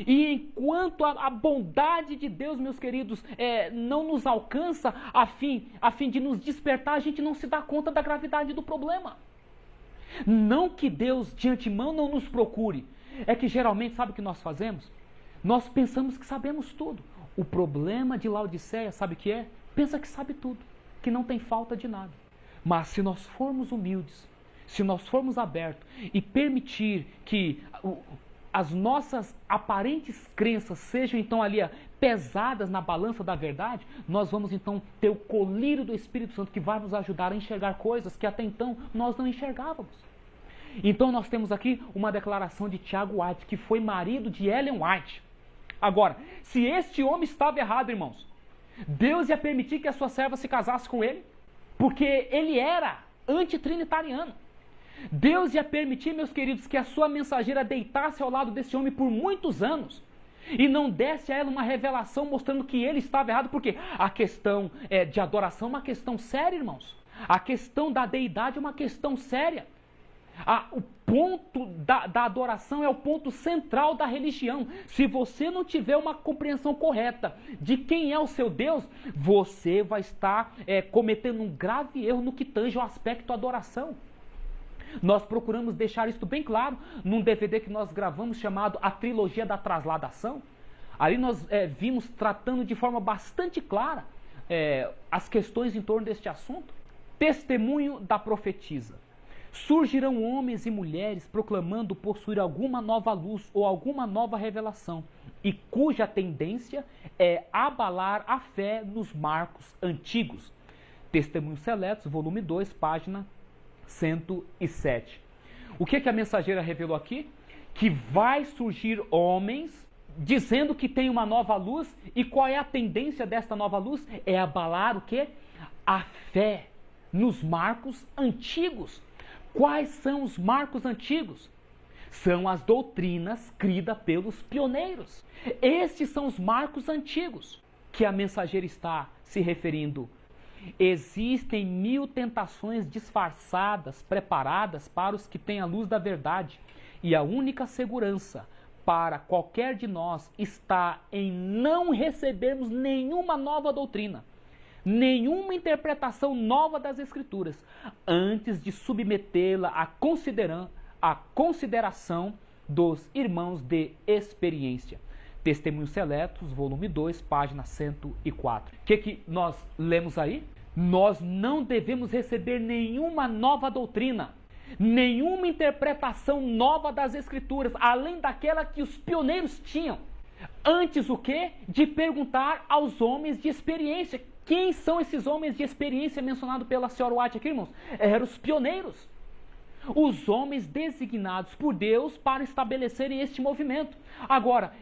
E enquanto a bondade de Deus, meus queridos, não nos alcança a fim de nos despertar, a gente não se dá conta da gravidade do problema. Não que Deus de antemão não nos procure, é que geralmente, sabe o que nós fazemos? Nós pensamos que sabemos tudo. O problema de Laodiceia, sabe o que é? Pensa que sabe tudo, que não tem falta de nada. Mas se nós formos humildes, se nós formos abertos e permitir que as nossas aparentes crenças sejam então ali pesadas na balança da verdade, nós vamos então ter o colírio do Espírito Santo que vai nos ajudar a enxergar coisas que até então nós não enxergávamos. Então nós temos aqui uma declaração de Tiago White, que foi marido de Ellen White. Agora, se este homem estava errado, irmãos, Deus ia permitir que a sua serva se casasse com ele? Porque ele era antitrinitariano. Deus ia permitir, meus queridos, que a sua mensageira deitasse ao lado desse homem por muitos anos e não desse a ela uma revelação mostrando que ele estava errado, porque a questão de adoração é uma questão séria, irmãos. A questão da deidade é uma questão séria. O ponto da adoração é o ponto central da religião. Se você não tiver uma compreensão correta de quem é o seu Deus, você vai estar cometendo um grave erro no que tange o aspecto adoração. Nós procuramos deixar isso bem claro num DVD que nós gravamos chamado A Trilogia da Trasladação. Ali nós vimos tratando de forma bastante clara as questões em torno deste assunto. Testemunho da profetisa. Surgirão homens e mulheres proclamando possuir alguma nova luz ou alguma nova revelação, e cuja tendência é abalar a fé nos marcos antigos. Testemunhos Seletos, volume 2, página 107. O que a mensageira revelou aqui? Que vai surgir homens dizendo que tem uma nova luz, e qual é a tendência desta nova luz? É abalar o quê? A fé nos marcos antigos. Quais são os marcos antigos? São as doutrinas cridas pelos pioneiros. Estes são os marcos antigos que a mensageira está se referindo. Existem 1000 tentações disfarçadas, preparadas para os que têm a luz da verdade. E a única segurança para qualquer de nós está em não recebermos nenhuma nova doutrina, nenhuma interpretação nova das Escrituras, antes de submetê-la à consideração dos irmãos de experiência. Testemunhos Seletos, volume 2, página 104. O que nós lemos aí? Nós não devemos receber nenhuma nova doutrina, nenhuma interpretação nova das Escrituras, além daquela que os pioneiros tinham. Antes o quê? De perguntar aos homens de experiência. Quem são esses homens de experiência mencionados pela senhora White aqui, irmãos? Eram os pioneiros. Os homens designados por Deus para estabelecerem este movimento. Agora,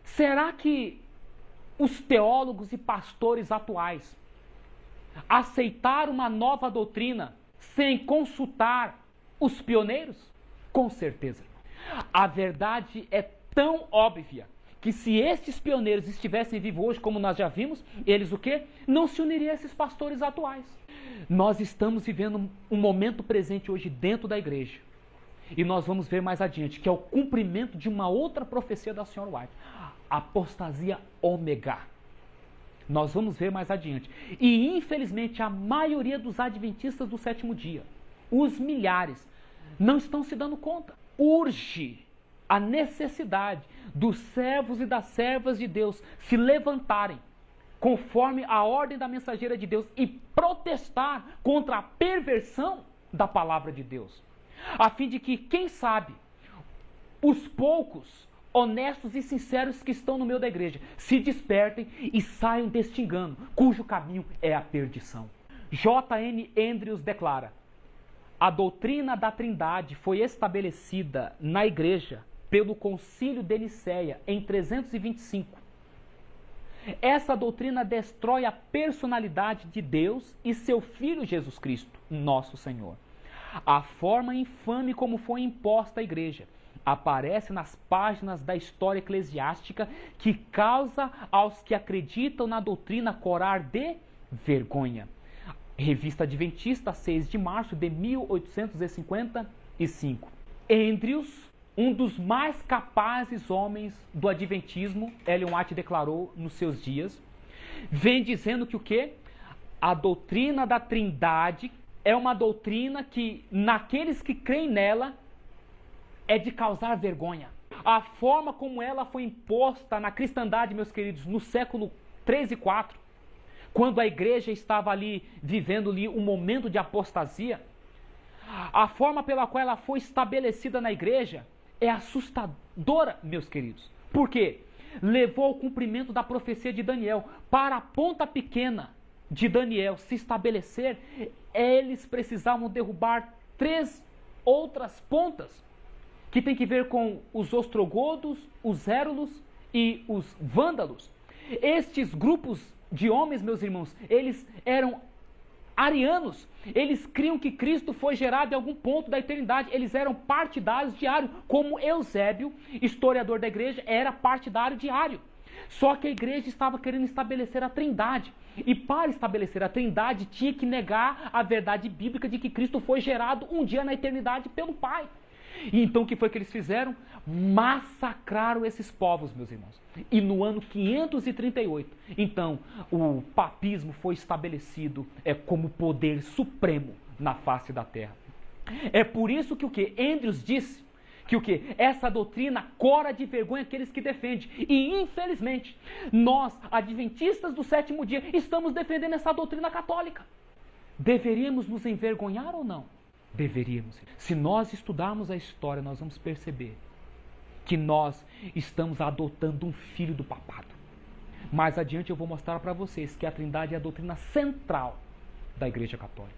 será que os teólogos e pastores atuais aceitaram uma nova doutrina sem consultar os pioneiros? Com certeza. A verdade é tão óbvia que se estes pioneiros estivessem vivos hoje, como nós já vimos, eles o quê? Não se uniriam a esses pastores atuais. Nós estamos vivendo um momento presente hoje dentro da igreja. E nós vamos ver mais adiante, que é o cumprimento de uma outra profecia da senhora White. A apostasia ômega. Nós vamos ver mais adiante. E infelizmente a maioria dos adventistas do sétimo dia, os milhares, não estão se dando conta. Urge a necessidade dos servos e das servas de Deus se levantarem conforme a ordem da mensageira de Deus e protestar contra a perversão da palavra de Deus, a fim de que, quem sabe, os poucos honestos e sinceros que estão no meio da igreja se despertem e saiam deste engano, cujo caminho é a perdição. J.N. Andrews declara: a doutrina da Trindade foi estabelecida na igreja pelo Concílio de Nicéia em 325. Essa doutrina destrói a personalidade de Deus e seu Filho Jesus Cristo, nosso Senhor. A forma infame como foi imposta à igreja aparece nas páginas da história eclesiástica, que causa aos que acreditam na doutrina corar de vergonha. Revista Adventista, 6 de março de 1855. Andrews, um dos mais capazes homens do adventismo, Ellen White declarou nos seus dias, vem dizendo que o quê? A doutrina da Trindade é uma doutrina que, naqueles que creem nela, é de causar vergonha. A forma como ela foi imposta na cristandade, meus queridos, no século 3 e 4, quando a igreja estava ali, vivendo ali um momento de apostasia, a forma pela qual ela foi estabelecida na igreja é assustadora, meus queridos. Por quê? Levou ao cumprimento da profecia de Daniel. Para a ponta pequena de Daniel se estabelecer, eles precisavam derrubar 3 outras pontas, que tem que ver com os ostrogodos, os érulos e os vândalos. Estes grupos de homens, meus irmãos, eles eram arianos. Eles criam que Cristo foi gerado em algum ponto da eternidade. Eles eram partidários de Ario, como Eusébio, historiador da igreja, era partidário de Ario. Só que a igreja estava querendo estabelecer a Trindade. E para estabelecer a Trindade, tinha que negar a verdade bíblica de que Cristo foi gerado um dia na eternidade pelo Pai. E então o que foi que eles fizeram? Massacraram esses povos, meus irmãos. E no ano 538, então, o papismo foi estabelecido como poder supremo na face da terra. É por isso que o que? Andrews disse que o que? Essa doutrina cora de vergonha aqueles que defendem. E infelizmente, nós, adventistas do sétimo dia, estamos defendendo essa doutrina católica. Deveríamos nos envergonhar ou não? Deveríamos. Se nós estudarmos a história, nós vamos perceber que nós estamos adotando um filho do papado. Mais adiante eu vou mostrar para vocês que a Trindade é a doutrina central da Igreja Católica.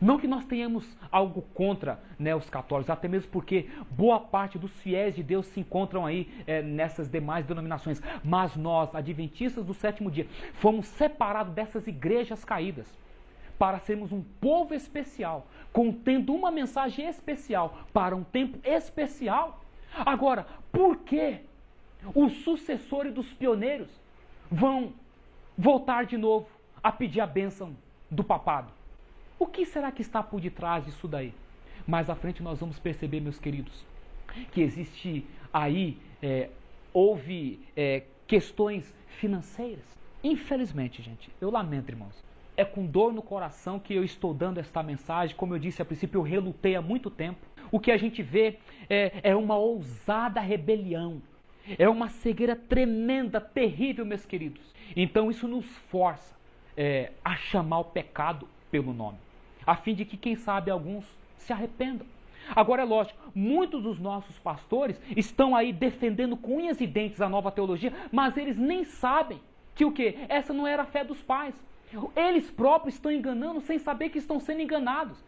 Não que nós tenhamos algo contra, né, os católicos, até mesmo porque boa parte dos fiéis de Deus se encontram aí nessas demais denominações. Mas nós, adventistas do sétimo dia, fomos separados dessas igrejas caídas para sermos um povo especial, contendo uma mensagem especial para um tempo especial. Agora, por que os sucessores dos pioneiros vão voltar de novo a pedir a bênção do papado? O que será que está por detrás disso daí? Mais à frente nós vamos perceber, meus queridos, que existe aí, houve questões financeiras. Infelizmente, gente, eu lamento, irmãos, é com dor no coração que eu estou dando esta mensagem. Como eu disse a princípio, eu relutei há muito tempo. O que a gente vê é uma ousada rebelião. É uma cegueira tremenda, terrível, meus queridos. Então isso nos força a chamar o pecado pelo nome, a fim de que, quem sabe, alguns se arrependam. Agora, é lógico, muitos dos nossos pastores estão aí defendendo com unhas e dentes a nova teologia, mas eles nem sabem que o quê? Essa não era a fé dos pais. Eles próprios estão enganando sem saber que estão sendo enganados.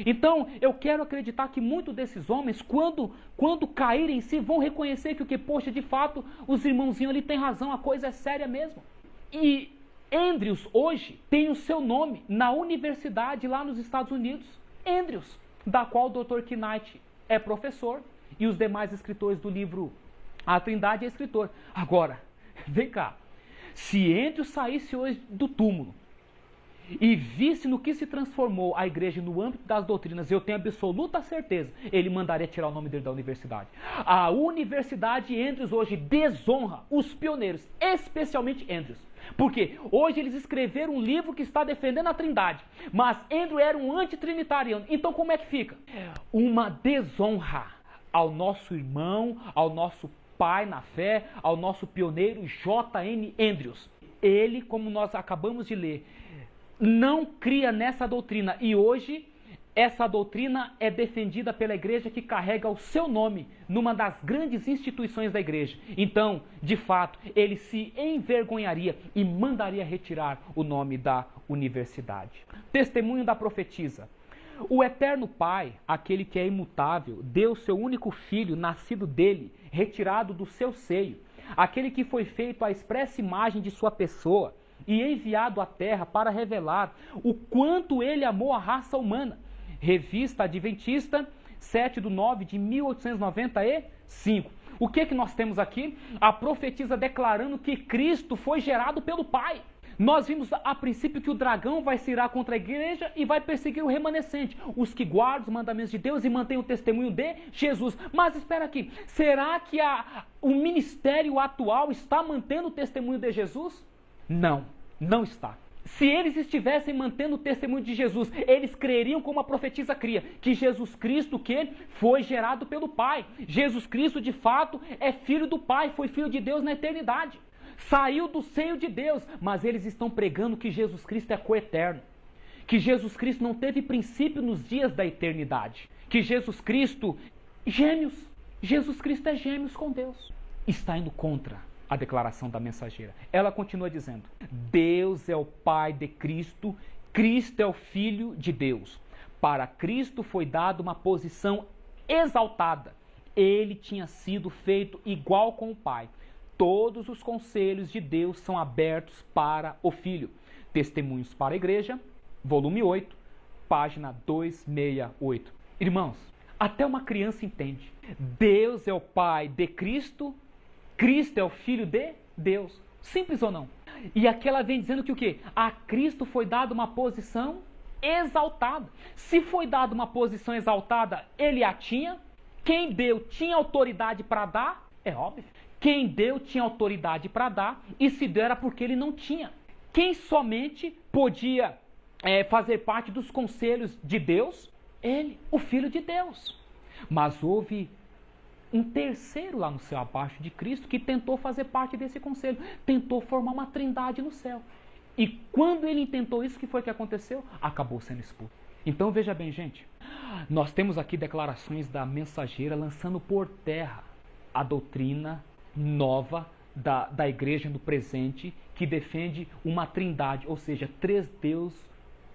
Então, eu quero acreditar que muitos desses homens, quando caírem em si, vão reconhecer que, poxa, de fato, os irmãozinhos ali têm razão, a coisa é séria mesmo. E Andrews hoje tem o seu nome na universidade lá nos Estados Unidos, Andrews, da qual o Dr. Knight é professor e os demais escritores do livro A Trindade é escritor. Agora, vem cá, se Andrews saísse hoje do túmulo e visse no que se transformou a igreja no âmbito das doutrinas, eu tenho absoluta certeza, ele mandaria tirar o nome dele da universidade. A Universidade Andrews hoje desonra os pioneiros, especialmente Andrews. Porque hoje eles escreveram um livro que está defendendo a Trindade, mas Andrew era um antitrinitariano. Então como é que fica? Uma desonra ao nosso irmão, ao nosso pai na fé, ao nosso pioneiro J.N. Andrews. Ele, como nós acabamos de ler, não cria nessa doutrina, e hoje essa doutrina é defendida pela igreja que carrega o seu nome numa das grandes instituições da igreja. Então, de fato, ele se envergonharia e mandaria retirar o nome da universidade. Testemunho da profetisa. O eterno Pai, aquele que é imutável, deu seu único filho, nascido dele, retirado do seu seio, aquele que foi feito à expressa imagem de sua pessoa e enviado à terra para revelar o quanto ele amou a raça humana. Revista Adventista, 7/9 de 1895. O que nós temos aqui? A profetisa declarando que Cristo foi gerado pelo Pai. Nós vimos a princípio que o dragão vai se irar contra a igreja e vai perseguir o remanescente, os que guardam os mandamentos de Deus e mantêm o testemunho de Jesus. Mas espera aqui, será que o ministério atual está mantendo o testemunho de Jesus? Não, não está. Se eles estivessem mantendo o testemunho de Jesus, eles creriam como a profetisa cria, que Jesus Cristo que foi gerado pelo Pai. Jesus Cristo, de fato, é filho do Pai, foi filho de Deus na eternidade. Saiu do seio de Deus, mas eles estão pregando que Jesus Cristo é coeterno, que Jesus Cristo não teve princípio nos dias da eternidade, que Jesus Cristo, Jesus Cristo é gêmeos com Deus. Está indo contra a declaração da mensageira. Ela continua dizendo: Deus é o Pai de Cristo, Cristo é o Filho de Deus. Para Cristo foi dada uma posição exaltada. Ele tinha sido feito igual com o Pai. Todos os conselhos de Deus são abertos para o Filho. Testemunhos para a Igreja, volume 8, página 268. Irmãos, até uma criança entende. Deus é o Pai de Cristo, Cristo é o Filho de Deus. Simples ou não? E aqui ela vem dizendo que o quê? A Cristo foi dada uma posição exaltada. Se foi dada uma posição exaltada, ele a tinha. Quem deu tinha autoridade para dar? É óbvio. Quem deu tinha autoridade para dar, e se deu era porque ele não tinha. Quem somente podia fazer parte dos conselhos de Deus? Ele, o Filho de Deus. Mas houve um terceiro lá no céu abaixo de Cristo que tentou fazer parte desse conselho, tentou formar uma trindade no céu. E quando ele intentou isso, o que foi que aconteceu? Acabou sendo expulso. Então veja bem, gente, nós temos aqui declarações da mensageira lançando por terra a doutrina nova da igreja no presente, que defende uma trindade, ou seja, três deuses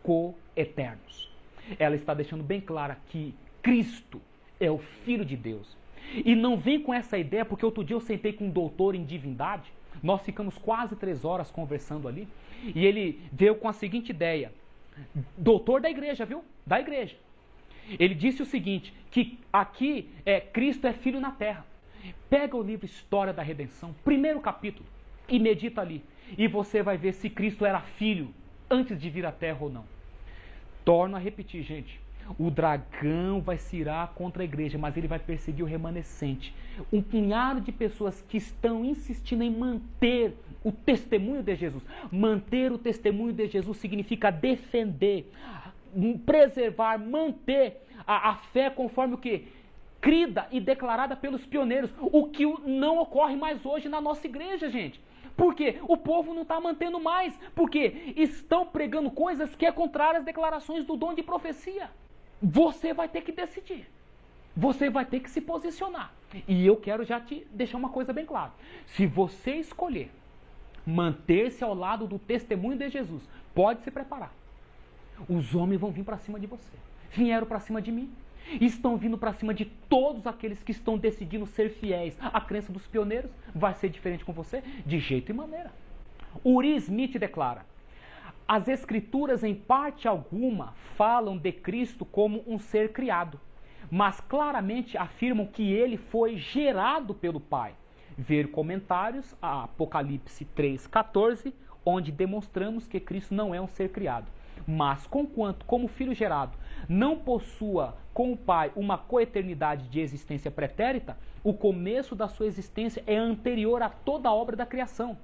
coeternos. ela está deixando bem clara que Cristo é o Filho de Deus. E não vem com essa ideia, porque outro dia eu sentei com um doutor em divindade, nós ficamos quase 3 horas conversando ali, e ele veio com a seguinte ideia, doutor da igreja, viu? Da igreja. Ele disse o seguinte, que aqui Cristo é Filho na Terra. Pega o livro História da Redenção, primeiro capítulo, e medita ali. E você vai ver se Cristo era filho antes de vir à Terra ou não. Torno a repetir, gente. O dragão vai se irar contra a igreja, mas ele vai perseguir o remanescente. Um punhado de pessoas que estão insistindo em manter o testemunho de Jesus. Manter o testemunho de Jesus significa defender, preservar, manter a fé conforme o que? Crida e declarada pelos pioneiros. O que não ocorre mais hoje na nossa igreja, gente. Por quê? O povo não está mantendo mais. Porque estão pregando coisas que é contrária às declarações do dom de profecia. Você vai ter que decidir. Você vai ter que se posicionar. E eu quero já te deixar uma coisa bem clara. Se você escolher manter-se ao lado do testemunho de Jesus, pode se preparar. Os homens vão vir para cima de você. Vieram para cima de mim. Estão vindo para cima de todos aqueles que estão decidindo ser fiéis à crença dos pioneiros. Vai ser diferente com você? De jeito e maneira. Uri Smith declara: as escrituras em parte alguma falam de Cristo como um ser criado, mas claramente afirmam que ele foi gerado pelo Pai. Ver comentários a Apocalipse 3,14, onde demonstramos que Cristo não é um ser criado. Mas, conquanto, como filho gerado, não possua com o Pai uma coeternidade de existência pretérita, o começo da sua existência é anterior a toda a obra da criação.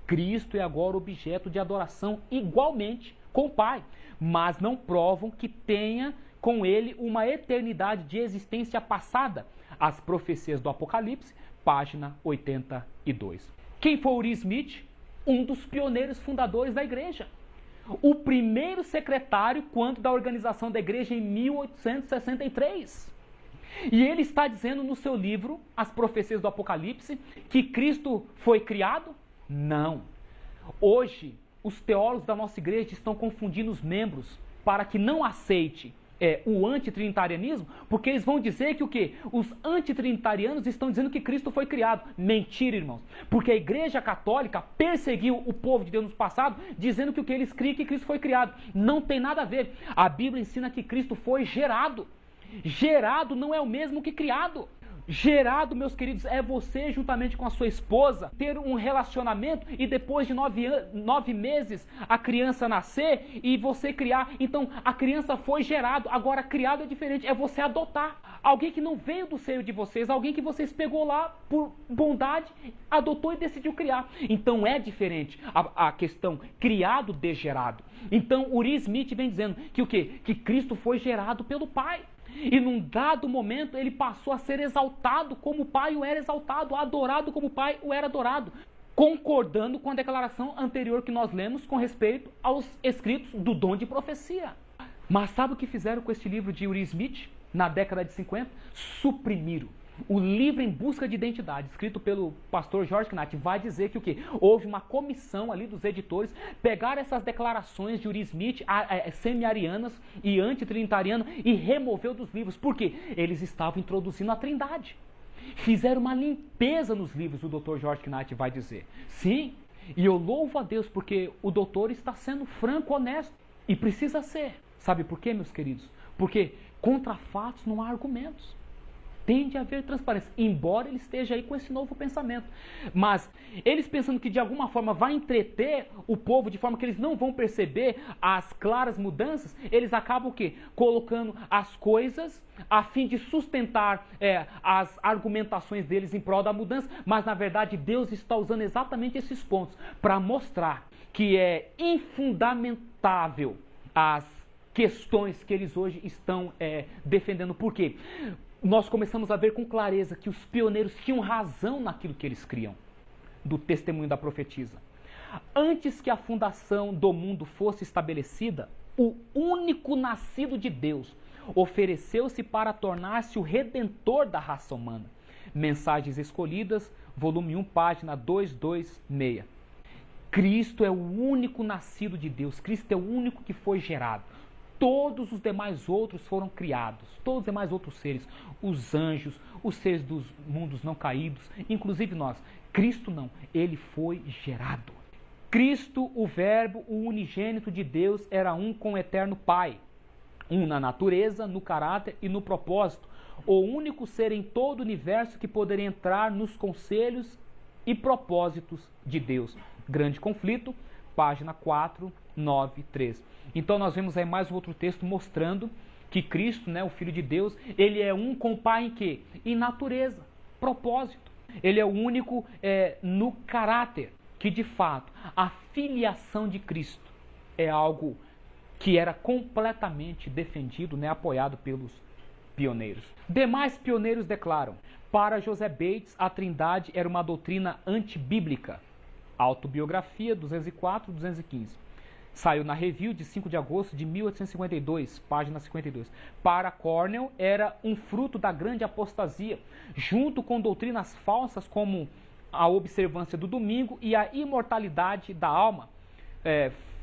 Cristo é agora objeto de adoração igualmente com o Pai, mas não provam que tenha com ele uma eternidade de existência passada. As profecias do Apocalipse, página 82. Quem foi Uri Smith? Um dos pioneiros fundadores da igreja. O primeiro secretário quando da organização da igreja em 1863. E ele está dizendo no seu livro, As Profecias do Apocalipse, que Cristo foi criado? Não. Hoje, os teólogos da nossa igreja estão confundindo os membros para que não aceite o antitrinitarianismo, porque eles vão dizer que o quê? Os antitrinitarianos estão dizendo que Cristo foi criado. Mentira, irmãos. Porque a igreja católica perseguiu o povo de Deus no passado, dizendo que o que eles criam que Cristo foi criado. Não tem nada a ver. A Bíblia ensina que Cristo foi gerado. Gerado não é o mesmo que criado. Gerado, meus queridos, é você juntamente com a sua esposa ter um relacionamento e depois de 9 meses a criança nascer e você criar. Então a criança foi gerado, agora criado é diferente, é você adotar. Alguém que não veio do seio de vocês, alguém que vocês pegou lá por bondade, adotou e decidiu criar. Então é diferente a questão criado de gerado. Então Uri Smith vem dizendo que o quê? Que Cristo foi gerado pelo Pai. E num dado momento ele passou a ser exaltado como o Pai o era exaltado, adorado como o Pai o era adorado, concordando com a declaração anterior que nós lemos com respeito aos escritos do dom de profecia. Mas sabe o que fizeram com este livro de Uri Smith na década de 50? Suprimiram. O livro Em Busca de Identidade, escrito pelo pastor George Knatt, vai dizer que o quê? Houve uma comissão ali dos editores, pegaram essas declarações de Uri Smith, semi-arianas e antitrinitarianas, e removeu dos livros. Por quê? Eles estavam introduzindo a Trindade. Fizeram uma limpeza nos livros, o Dr. George Knatt vai dizer. Sim, e eu louvo a Deus porque o doutor está sendo franco, honesto, e precisa ser. Sabe por quê, meus queridos? Porque contra fatos não há argumentos. Tem de haver transparência, embora ele esteja aí com esse novo pensamento. Mas eles pensando que de alguma forma vai entreter o povo de forma que eles não vão perceber as claras mudanças, eles acabam o quê? Colocando as coisas a fim de sustentar as argumentações deles em prol da mudança, mas na verdade Deus está usando exatamente esses pontos para mostrar que é infundamentável as questões que eles hoje estão defendendo. Por quê? Nós começamos a ver com clareza que os pioneiros tinham razão naquilo que eles criam, do testemunho da profetisa. Antes que a fundação do mundo fosse estabelecida, o único nascido de Deus ofereceu-se para tornar-se o redentor da raça humana. Mensagens Escolhidas, volume 1, página 226. Cristo é o único nascido de Deus, Cristo é o único que foi gerado. Todos os demais outros foram criados, todos os demais outros seres, os anjos, os seres dos mundos não caídos, inclusive nós. Cristo não, ele foi gerado. Cristo, o Verbo, o unigênito de Deus, era um com o eterno Pai. Um na natureza, no caráter e no propósito. O único ser em todo o universo que poderia entrar nos conselhos e propósitos de Deus. Grande conflito, página 493. Então nós vemos aí mais um outro texto mostrando que Cristo, né, o Filho de Deus, ele é um com o Pai em quê? Em natureza, propósito. Ele é o único no caráter, que de fato a filiação de Cristo é algo que era completamente defendido, né, apoiado pelos pioneiros. Demais pioneiros declaram: para José Bates, a Trindade era uma doutrina antibíblica. Autobiografia 204-215. Saiu na Review de 5 de agosto de 1852, página 52. Para Cornell, era um fruto da grande apostasia, junto com doutrinas falsas como a observância do domingo e a imortalidade da alma.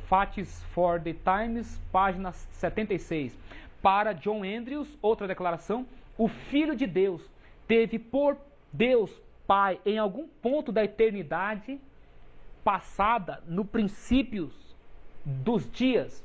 Facts for the Times, página 76. Para John Andrews, outra declaração: o Filho de Deus teve por Deus Pai em algum ponto da eternidade passada, no princípios dos dias.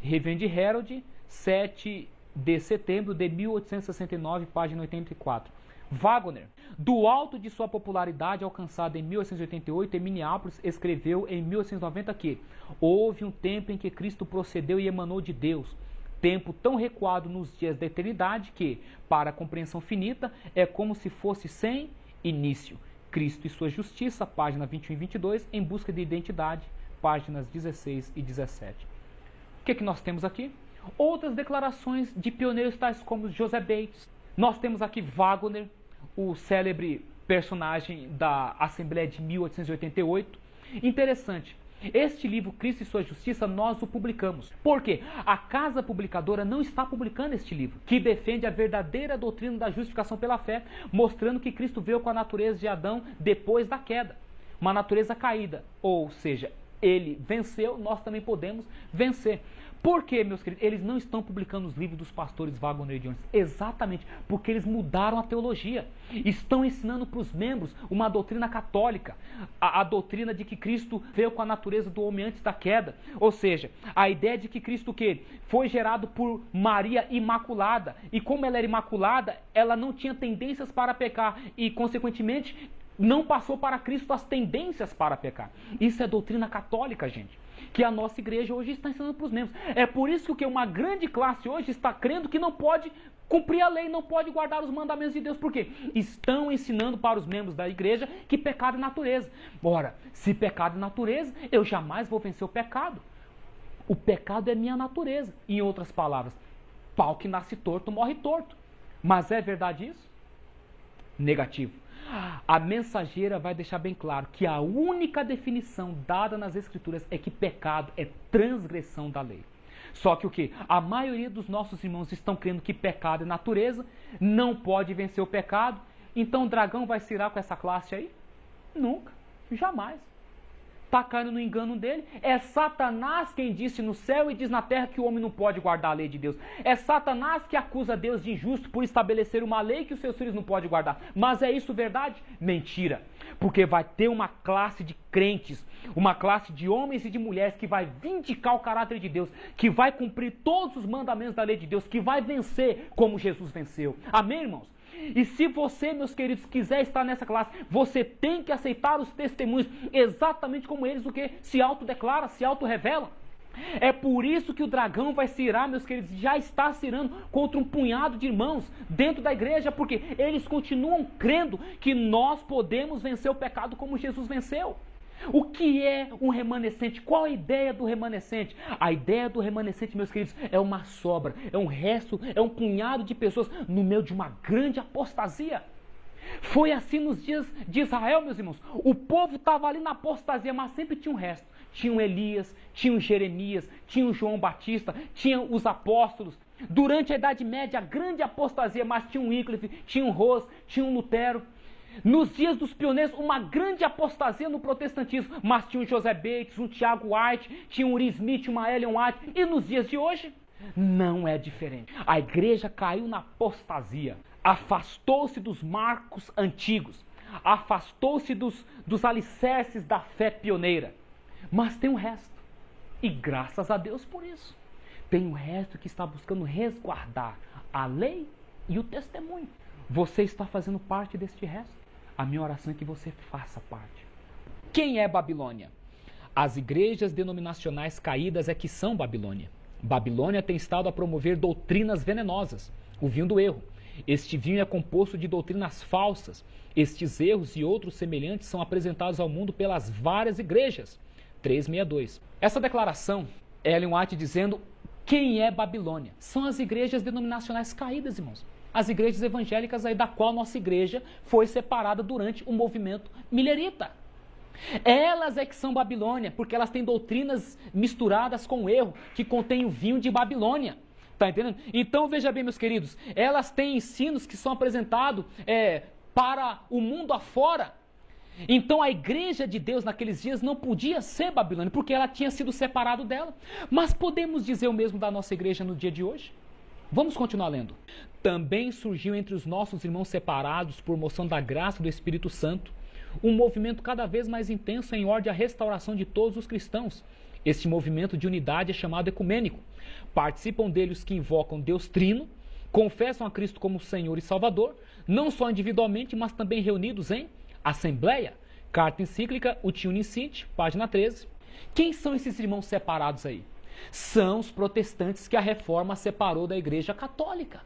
Review Herald, 7 de setembro de 1869, página 84. Wagner, do alto de sua popularidade alcançada em 1888 em Minneapolis, escreveu em 1890 que houve um tempo em que Cristo procedeu e emanou de Deus, tempo tão recuado nos dias da eternidade que, para a compreensão finita, é como se fosse sem início. Cristo e sua justiça, página 21 e 22, em busca de identidade, páginas 16 e 17. O que nós temos aqui? Outras declarações de pioneiros tais como José Bates. Nós temos aqui Wagner, o célebre personagem da Assembleia de 1888. Interessante, este livro, Cristo e sua Justiça, nós o publicamos. Por quê? A casa publicadora não está publicando este livro, que defende a verdadeira doutrina da justificação pela fé, mostrando que Cristo veio com a natureza de Adão depois da queda. Uma natureza caída, ou seja, ele venceu, nós também podemos vencer. Por quê, meus queridos? Eles não estão publicando os livros dos pastores Wagner e Jones. Exatamente, porque eles mudaram a teologia. Estão ensinando para os membros uma doutrina católica. A doutrina de que Cristo veio com a natureza do homem antes da queda. Ou seja, a ideia de que Cristo o quê? Foi gerado por Maria Imaculada. E como ela era imaculada, ela não tinha tendências para pecar. E, consequentemente, não passou para Cristo as tendências para pecar. Isso é doutrina católica, gente, que a nossa igreja hoje está ensinando para os membros. É por isso que uma grande classe hoje está crendo que não pode cumprir a lei, não pode guardar os mandamentos de Deus. Por quê? Estão ensinando para os membros da igreja que pecado é natureza. Ora, se pecado é natureza, eu jamais vou vencer o pecado. O pecado é minha natureza. Em outras palavras, pau que nasce torto, morre torto. Mas é verdade isso? Negativo. A Mensageira vai deixar bem claro que a única definição dada nas Escrituras é que pecado é transgressão da lei. Só que o que? A maioria dos nossos irmãos estão crendo que pecado é natureza, não pode vencer o pecado, então o dragão vai se irar com essa classe aí? Nunca, jamais. Está caindo no engano dele. É Satanás quem disse no céu e diz na terra que o homem não pode guardar a lei de Deus. É Satanás que acusa Deus de injusto por estabelecer uma lei que os seus filhos não podem guardar. Mas é isso verdade? Mentira. Porque vai ter uma classe de crentes, uma classe de homens e de mulheres que vai vindicar o caráter de Deus, que vai cumprir todos os mandamentos da lei de Deus, que vai vencer como Jesus venceu. Amém, irmãos? E se você, meus queridos, quiser estar nessa classe, você tem que aceitar os testemunhos, exatamente como eles, o que se autodeclara, se autorrevela. É por isso que o dragão vai se irar, meus queridos, já está se irando contra um punhado de irmãos dentro da igreja, porque eles continuam crendo que nós podemos vencer o pecado como Jesus venceu. O que é um remanescente? Qual a ideia do remanescente? A ideia do remanescente, meus queridos, é uma sobra, é um resto, é um punhado de pessoas no meio de uma grande apostasia. Foi assim nos dias de Israel, meus irmãos. O povo estava ali na apostasia, mas sempre tinha um resto. Tinha o Elias, tinha o Jeremias, tinha o João Batista, tinha os apóstolos. Durante a Idade Média, a grande apostasia, mas tinha um Wycliffe, tinha um Rose, tinha um Lutero. Nos dias dos pioneiros, uma grande apostasia no protestantismo, mas tinha um José Bates, um Tiago White, tinha um Uri Smith, uma Ellen White. E nos dias de hoje, Não é diferente. A igreja caiu na apostasia, afastou-se dos marcos antigos, afastou-se dos alicerces da fé pioneira. Mas tem um resto, e graças a Deus por isso. Tem um resto que está buscando resguardar a lei e o testemunho. Você está fazendo parte deste resto? A minha oração é que você faça parte. Quem é Babilônia? As igrejas denominacionais caídas é que são Babilônia. Babilônia tem estado a promover doutrinas venenosas, o vinho do erro. Este vinho é composto de doutrinas falsas. Estes erros e outros semelhantes são apresentados ao mundo pelas várias igrejas. 362. Essa declaração é Ellen White dizendo quem é Babilônia. São as igrejas denominacionais caídas, irmãos. As igrejas evangélicas aí da qual nossa igreja foi separada durante o movimento milerita. Elas é que são Babilônia, porque elas têm doutrinas misturadas com o erro, que contém o vinho de Babilônia. Tá entendendo? Então, veja bem, meus queridos, elas têm ensinos que são apresentados para o mundo afora. Então, a igreja de Deus naqueles dias não podia ser Babilônia, porque ela tinha sido separada dela. Mas podemos dizer o mesmo da nossa igreja no dia de hoje? Vamos continuar lendo. Também surgiu entre os nossos irmãos separados, por moção da graça do Espírito Santo, um movimento cada vez mais intenso em ordem à restauração de todos os cristãos. Este movimento de unidade é chamado ecumênico. Participam dele os que invocam Deus Trino, confessam a Cristo como Senhor e Salvador, não só individualmente, mas também reunidos em assembleia. Carta encíclica Ut Unum Sint, página 13. Quem são esses irmãos separados aí? São os protestantes que a Reforma separou da Igreja Católica.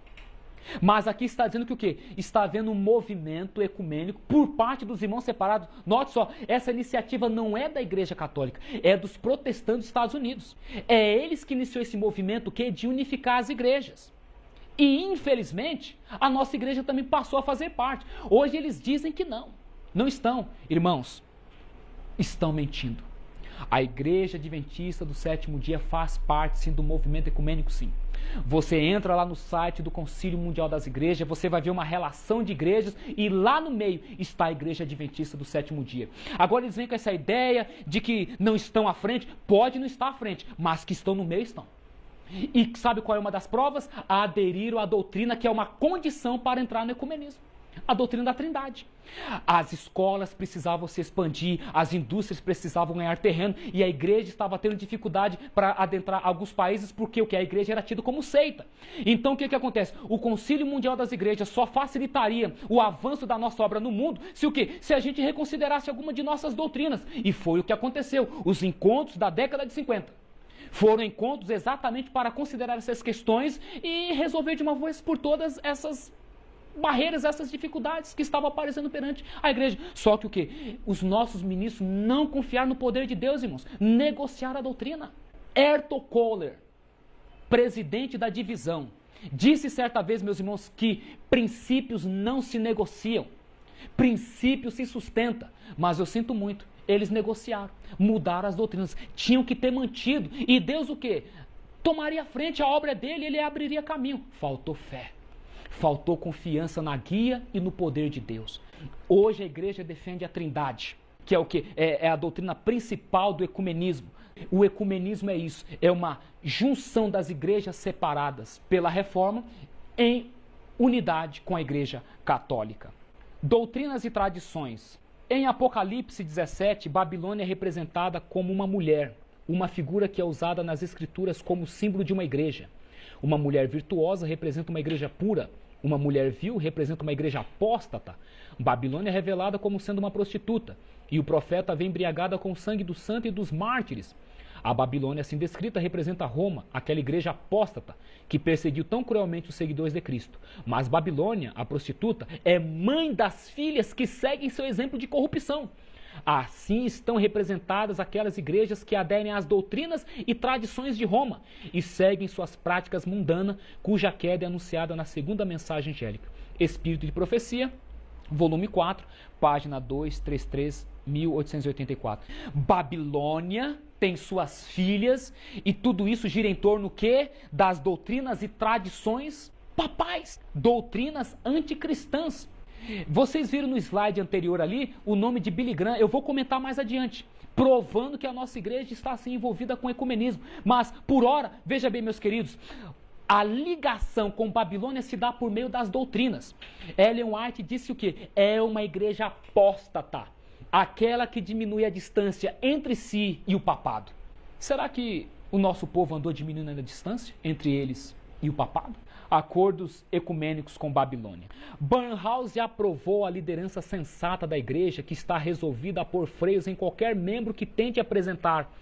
Mas aqui está dizendo que o quê? Está havendo um movimento ecumênico por parte dos irmãos separados. Note só, essa iniciativa não é da Igreja Católica, é dos protestantes dos Estados Unidos. É eles que iniciou esse movimento de unificar as igrejas. E, infelizmente, a nossa igreja também passou a fazer parte. Hoje eles dizem que não. Não estão. Irmãos, estão mentindo. A Igreja Adventista do Sétimo Dia faz parte, sim, do movimento ecumênico, sim. Você entra lá no site do Concílio Mundial das Igrejas, você vai ver uma relação de igrejas e lá no meio está a Igreja Adventista do Sétimo Dia. Agora eles vêm com essa ideia de que não estão à frente. Pode não estar à frente, mas que estão no meio, estão. E sabe qual é uma das provas? Aderiram à doutrina que é uma condição para entrar no ecumenismo. A doutrina da Trindade. As escolas precisavam se expandir, as indústrias precisavam ganhar terreno e a igreja estava tendo dificuldade para adentrar alguns países porque a igreja era tida como seita. Então o que acontece? O Concílio Mundial das Igrejas só facilitaria o avanço da nossa obra no mundo se a gente reconsiderasse alguma de nossas doutrinas. E foi o que aconteceu. Os encontros da década de 50 foram encontros exatamente para considerar essas questões e resolver de uma vez por todas essas barreiras, essas dificuldades que estavam aparecendo perante a igreja. Só que o quê? Os nossos ministros não confiaram no poder de Deus, irmãos. Negociaram a doutrina. Ayrton Kohler, presidente da divisão, disse certa vez, meus irmãos, que princípios não se negociam. Princípio se sustenta. Mas eu sinto muito. Eles negociaram, mudaram as doutrinas. Tinham que ter mantido. E Deus o quê? Tomaria a frente, a obra é dele, ele abriria caminho. Faltou fé. Faltou confiança na guia e no poder de Deus. Hoje a igreja defende a Trindade, que é o quê? É a doutrina principal do ecumenismo. O ecumenismo é isso, é uma junção das igrejas separadas pela Reforma em unidade com a Igreja Católica. Doutrinas e tradições. Em Apocalipse 17, Babilônia é representada como uma mulher, uma figura que é usada nas Escrituras como símbolo de uma igreja. Uma mulher virtuosa representa uma igreja pura. Uma mulher vil representa uma igreja apóstata. Babilônia é revelada como sendo uma prostituta. E o profeta vem embriagada com o sangue do santo e dos mártires. A Babilônia assim descrita representa Roma, aquela igreja apóstata, que perseguiu tão cruelmente os seguidores de Cristo. Mas Babilônia, a prostituta, é mãe das filhas que seguem seu exemplo de corrupção. Assim estão representadas aquelas igrejas que aderem às doutrinas e tradições de Roma e seguem suas práticas mundanas, cuja queda é anunciada na segunda mensagem angélica. Espírito de Profecia, volume 4, página 233, 1884. Babilônia tem suas filhas e tudo isso gira em torno quê? Das doutrinas e tradições papais, doutrinas anticristãs. Vocês viram no slide anterior ali o nome de Billy Graham, eu vou comentar mais adiante. provando que a nossa igreja está assim envolvida com o ecumenismo. Mas, por ora, veja bem, meus queridos, a ligação com Babilônia se dá por meio das doutrinas. Ellen White disse o quê? É uma igreja apóstata, aquela que diminui a distância entre si e o papado. Será que o nosso povo andou diminuindo a distância entre eles e o papado? Acordos ecumênicos com Babilônia. Barnhouse aprovou a liderança sensata da igreja, que está resolvida a pôr freios em qualquer membro que tente apresentar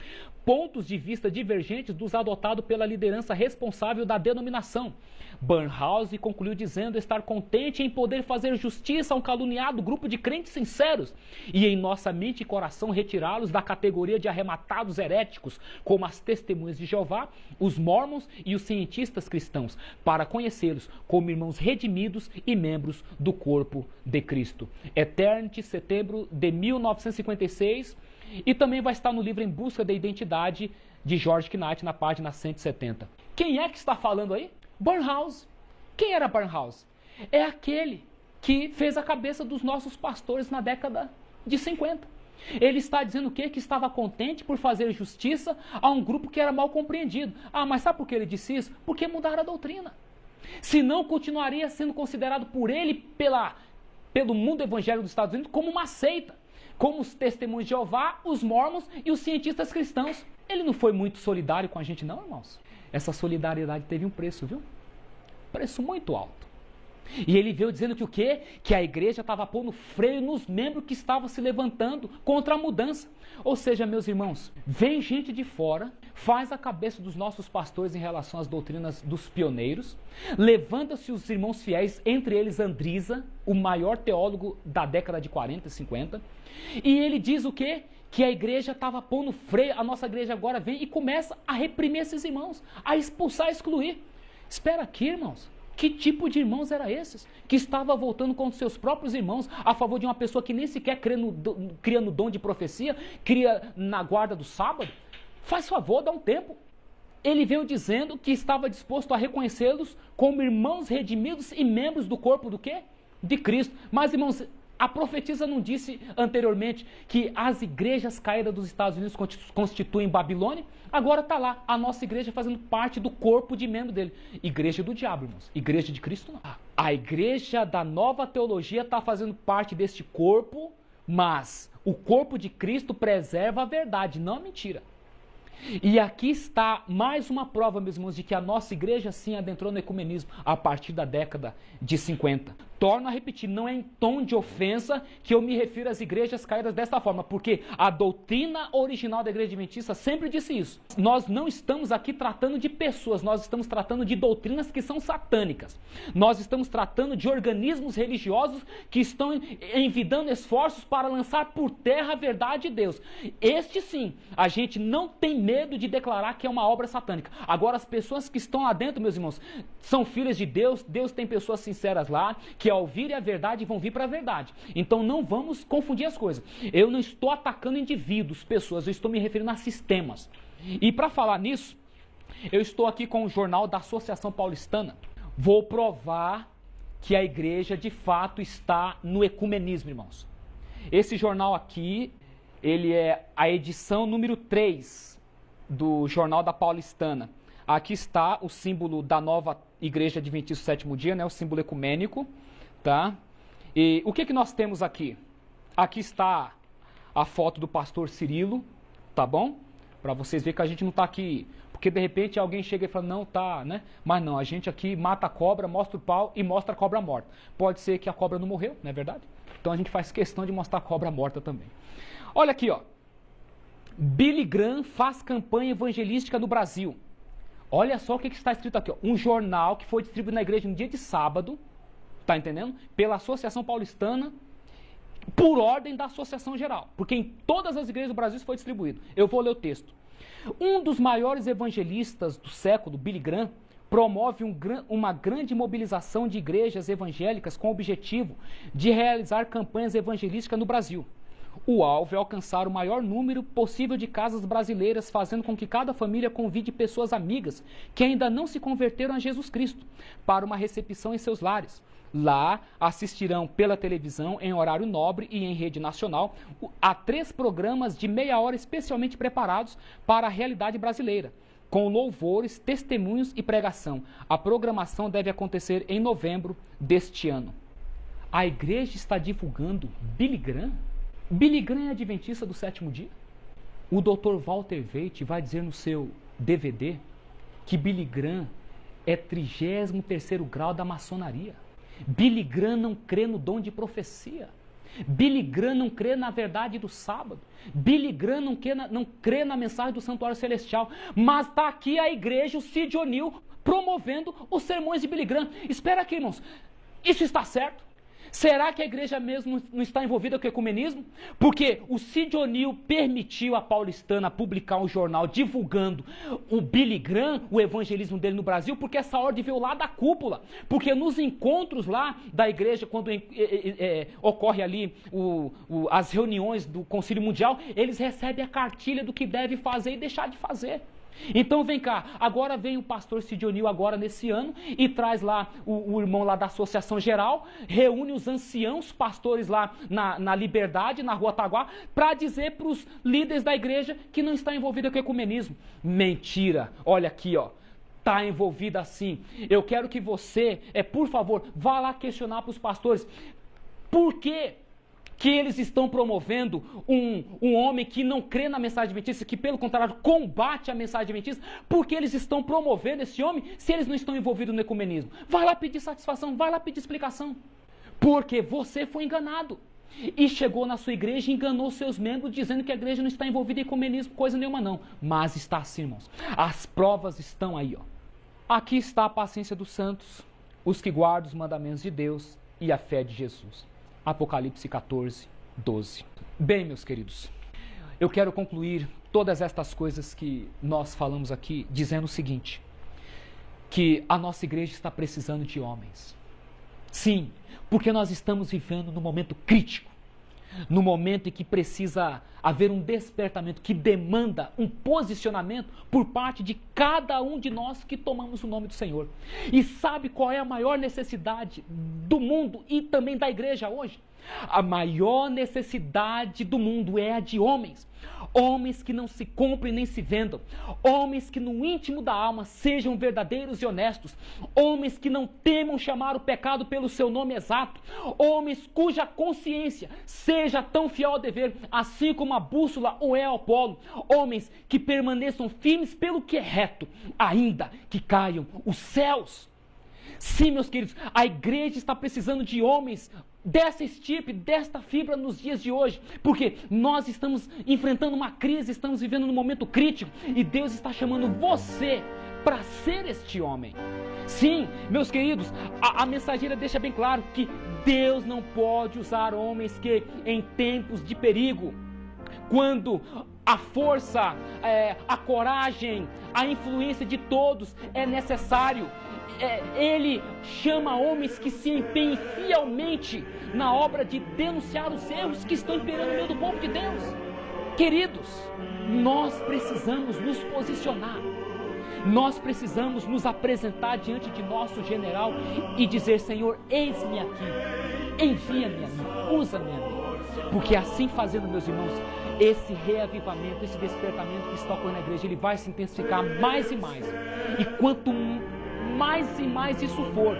pontos de vista divergentes dos adotados pela liderança responsável da denominação. Barnhouse concluiu dizendo estar contente em poder fazer justiça a um caluniado grupo de crentes sinceros e em nossa mente e coração retirá-los da categoria de arrematados heréticos, como as testemunhas de Jeová, os mormons e os cientistas cristãos, para conhecê-los como irmãos redimidos e membros do corpo de Cristo. Eternity, setembro de 1956, e também vai estar no livro Em Busca da Identidade, de George Knight, na página 170. Quem é que está falando aí? Barnhouse. Quem era Barnhouse? É aquele que fez a cabeça dos nossos pastores na década de 50. Ele está dizendo o quê? Que estava contente por fazer justiça a um grupo que era mal compreendido. Ah, mas sabe por que ele disse isso? Porque mudaram a doutrina. Senão continuaria sendo considerado por ele, pelo mundo evangélico dos Estados Unidos, como uma seita. Como os testemunhos de Jeová, os mormons e os cientistas cristãos. Ele não foi muito solidário com a gente não, irmãos. Essa solidariedade teve um preço, viu? Preço muito alto. E ele veio dizendo que o quê? Que a igreja estava pondo freio nos membros que estavam se levantando contra a mudança. Ou seja, meus irmãos, vem gente de fora, faz a cabeça dos nossos pastores em relação às doutrinas dos pioneiros, levanta-se os irmãos fiéis, entre eles Andrisa, o maior teólogo da década de 40 e 50, e ele diz o quê? Que a igreja estava pondo freio, a nossa igreja agora vem e começa a reprimir esses irmãos, a expulsar, a excluir. Espera aqui, irmãos. Que tipo de irmãos era esses? Que estava voltando contra seus próprios irmãos a favor de uma pessoa que nem sequer cria no dom de profecia, cria na guarda do sábado? Faz favor, dá um tempo. Ele veio dizendo que estava disposto a reconhecê-los como irmãos redimidos e membros do corpo do quê? De Cristo. Mas, irmãos, a profetisa não disse anteriormente que as igrejas caídas dos Estados Unidos constituem Babilônia? Agora está lá, a nossa igreja fazendo parte do corpo de membro dele. Igreja do diabo, irmãos. Igreja de Cristo não. A igreja da nova teologia está fazendo parte deste corpo, mas o corpo de Cristo preserva a verdade, não a mentira. E aqui está mais uma prova, meus irmãos, de que a nossa igreja sim adentrou no ecumenismo a partir da década de 50. Torno a repetir, não é em tom de ofensa que eu me refiro às igrejas caídas desta forma, porque a doutrina original da igreja adventista sempre disse isso. Nós não estamos aqui tratando de pessoas, nós estamos tratando de doutrinas que são satânicas. Nós estamos tratando de organismos religiosos que estão envidando esforços para lançar por terra a verdade de Deus. Este sim, a gente não tem medo de declarar que é uma obra satânica. Agora, as pessoas que estão lá dentro, meus irmãos, são filhas de Deus, Deus tem pessoas sinceras lá, que ao ouvirem a verdade vão vir para a verdade. Então não vamos confundir as coisas. Eu não estou atacando indivíduos, pessoas, eu estou me referindo a sistemas. E para falar nisso, eu estou aqui com o jornal da Associação Paulistana. Vou provar que a igreja de fato está no ecumenismo, irmãos. Esse jornal aqui, ele é a edição número 3 do Jornal da Paulistana. Aqui está o símbolo da nova Igreja Adventista do Sétimo Dia, né, o símbolo ecumênico, tá? E o que nós temos aqui? Aqui está a foto do pastor Cirilo, tá bom? Para vocês verem que a gente não está aqui, porque de repente alguém chega e fala, não, tá, né? Mas não, a gente aqui mata a cobra, mostra o pau e mostra a cobra morta. Pode ser que a cobra não morreu, não é verdade? Então a gente faz questão de mostrar a cobra morta também. Olha aqui, ó. Billy Graham faz campanha evangelística no Brasil. Olha só o que está escrito aqui, ó. Um jornal que foi distribuído na igreja no dia de sábado, tá entendendo? Pela Associação Paulistana, por ordem da Associação Geral, porque em todas as igrejas do Brasil isso foi distribuído. Eu vou ler o texto. Um dos maiores evangelistas do século, Billy Graham, promove uma grande mobilização de igrejas evangélicas com o objetivo de realizar campanhas evangelísticas no Brasil. O alvo é alcançar o maior número possível de casas brasileiras, fazendo com que cada família convide pessoas amigas que ainda não se converteram a Jesus Cristo para uma recepção em seus lares. Lá assistirão pela televisão, em horário nobre e em rede nacional, a 3 programas de meia hora especialmente preparados para a realidade brasileira, com louvores, testemunhos e pregação. A programação deve acontecer em novembro deste ano. A igreja está divulgando Billy Graham? Billy Graham é adventista do 7º dia? O Dr. Walter Veit vai dizer no seu DVD que Billy Graham é 33º grau da maçonaria. Billy Graham não crê no dom de profecia. Billy Graham não crê na verdade do sábado. Billy Graham não crê na mensagem do santuário celestial. Mas está aqui a igreja, o Cid O'Neill, promovendo os sermões de Billy Graham. Espera aqui, irmãos. Isso está certo? Será que a igreja mesmo não está envolvida com o ecumenismo? Porque o Cid O'Neill permitiu a Paulistana publicar um jornal divulgando o Billy Graham, o evangelismo dele no Brasil, porque essa ordem veio lá da cúpula. Porque nos encontros lá da igreja, quando ocorre ali as reuniões do Concílio Mundial, eles recebem a cartilha do que deve fazer e deixar de fazer. Então vem cá, agora vem o pastor Cid O'Neill agora nesse ano e traz lá o irmão lá da Associação Geral, reúne os anciãos pastores lá na Liberdade, na Rua Taguá, para dizer para os líderes da igreja que não está envolvida com o ecumenismo. Mentira, olha aqui, ó. Está envolvida sim. Eu quero que você, por favor, vá lá questionar para os pastores. Por quê que eles estão promovendo um homem que não crê na mensagem adventista, que pelo contrário combate a mensagem adventista? Porque eles estão promovendo esse homem se eles não estão envolvidos no ecumenismo? Vai lá pedir satisfação, vai lá pedir explicação. Porque você foi enganado. E chegou na sua igreja e enganou seus membros dizendo que a igreja não está envolvida em ecumenismo, coisa nenhuma não. Mas está sim, irmãos. As provas estão aí, ó. Aqui está a paciência dos santos, os que guardam os mandamentos de Deus e a fé de Jesus. Apocalipse 14, 12. Bem, meus queridos, eu quero concluir todas estas coisas que nós falamos aqui dizendo o seguinte, que a nossa igreja está precisando de homens. Sim, porque nós estamos vivendo num momento crítico, no momento em que precisa haver um despertamento, que demanda um posicionamento por parte de cada um de nós que tomamos o nome do Senhor. E sabe qual é a maior necessidade do mundo e também da igreja hoje? A maior necessidade do mundo é a de homens. Homens que não se comprem nem se vendam. Homens que no íntimo da alma sejam verdadeiros e honestos. Homens que não temam chamar o pecado pelo seu nome exato. Homens cuja consciência seja tão fiel ao dever, assim como a bússola o é ao polo. Homens que permaneçam firmes pelo que é reto, ainda que caiam os céus. Sim, meus queridos, a igreja está precisando de homens dessa estirpe, desta fibra nos dias de hoje, porque nós estamos enfrentando uma crise, estamos vivendo num momento crítico e Deus está chamando você para ser este homem. Sim, meus queridos, a mensageira deixa bem claro que Deus não pode usar homens que em tempos de perigo, quando a força, a coragem, a influência de todos é necessário, Ele chama homens que se empenhem fielmente na obra de denunciar os erros que estão imperando no meio do povo de Deus. Queridos, nós precisamos nos posicionar. Nós precisamos nos apresentar diante de nosso general e dizer: Senhor, eis-me aqui, envia-me a mim, usa-me a mim. Porque assim fazendo, meus irmãos, esse reavivamento, esse despertamento que está ocorrendo na igreja, ele vai se intensificar mais e mais. E quanto mais e mais isso for,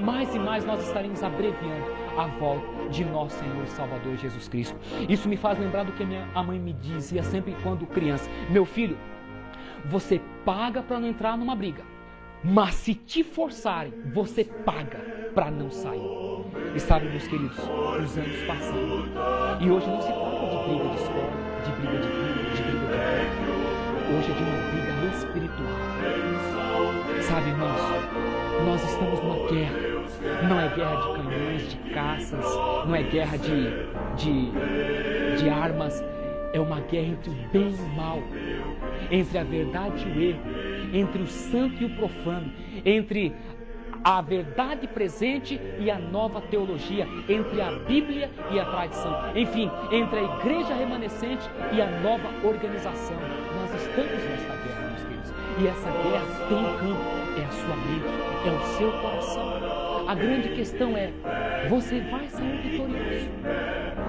mais e mais nós estaremos abreviando a volta de nosso Senhor e Salvador Jesus Cristo. Isso me faz lembrar do que a mãe me dizia sempre quando criança: meu filho, você paga para não entrar numa briga, mas se te forçarem, você paga para não sair. E sabe, meus queridos, os anos passando, e hoje não se trata de briga de escola, de briga de vida, de briga de vida. Hoje é de uma briga espiritual. Sabe, irmãos, nós estamos numa guerra. Não é guerra de canhões, de caças, não é guerra de armas. É uma guerra entre o bem e o mal, entre a verdade e o erro, entre o santo e o profano, entre a verdade presente e a nova teologia, entre a Bíblia e a tradição, enfim, entre a igreja remanescente e a nova organização. Nós estamos nesta guerra, meus queridos, e essa guerra tem um campo, é a sua mente, é o seu coração. A grande questão é, você vai sair vitorioso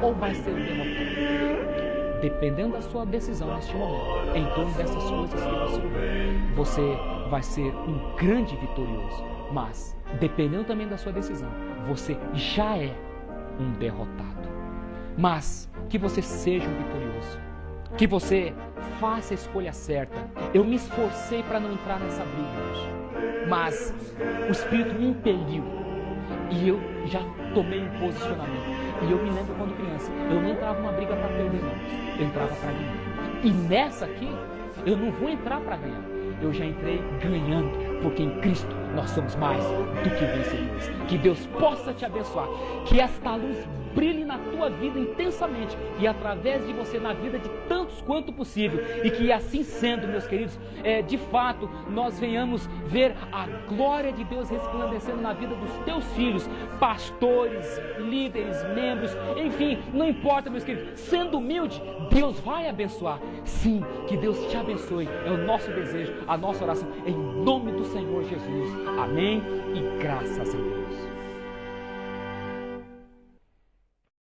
ou vai ser derrotado? Dependendo da sua decisão neste momento, em torno dessas coisas que você ouviu, você vai ser um grande vitorioso. Mas, dependendo também da sua decisão, você já é um derrotado. Mas, que você seja um vitorioso. Que você faça a escolha certa. Eu me esforcei para não entrar nessa briga hoje. Mas, o Espírito me impeliu. E eu já tomei um posicionamento. E eu me lembro quando criança, eu não entrava numa briga para perder, não. Eu entrava para ganhar. E nessa aqui, eu não vou entrar para ganhar. Eu já entrei ganhando, porque em Cristo nós somos mais do que vencedores. Que Deus possa te abençoar. Que esta luz brilhe na tua vida intensamente e através de você na vida de tantos quanto possível. E que assim sendo, meus queridos, de fato, nós venhamos ver a glória de Deus resplandecendo na vida dos teus filhos, pastores, líderes, membros, enfim, não importa, meus queridos, sendo humilde, Deus vai abençoar. Sim, que Deus te abençoe, é o nosso desejo, a nossa oração, em nome do Senhor Jesus. Amém e graças a Deus.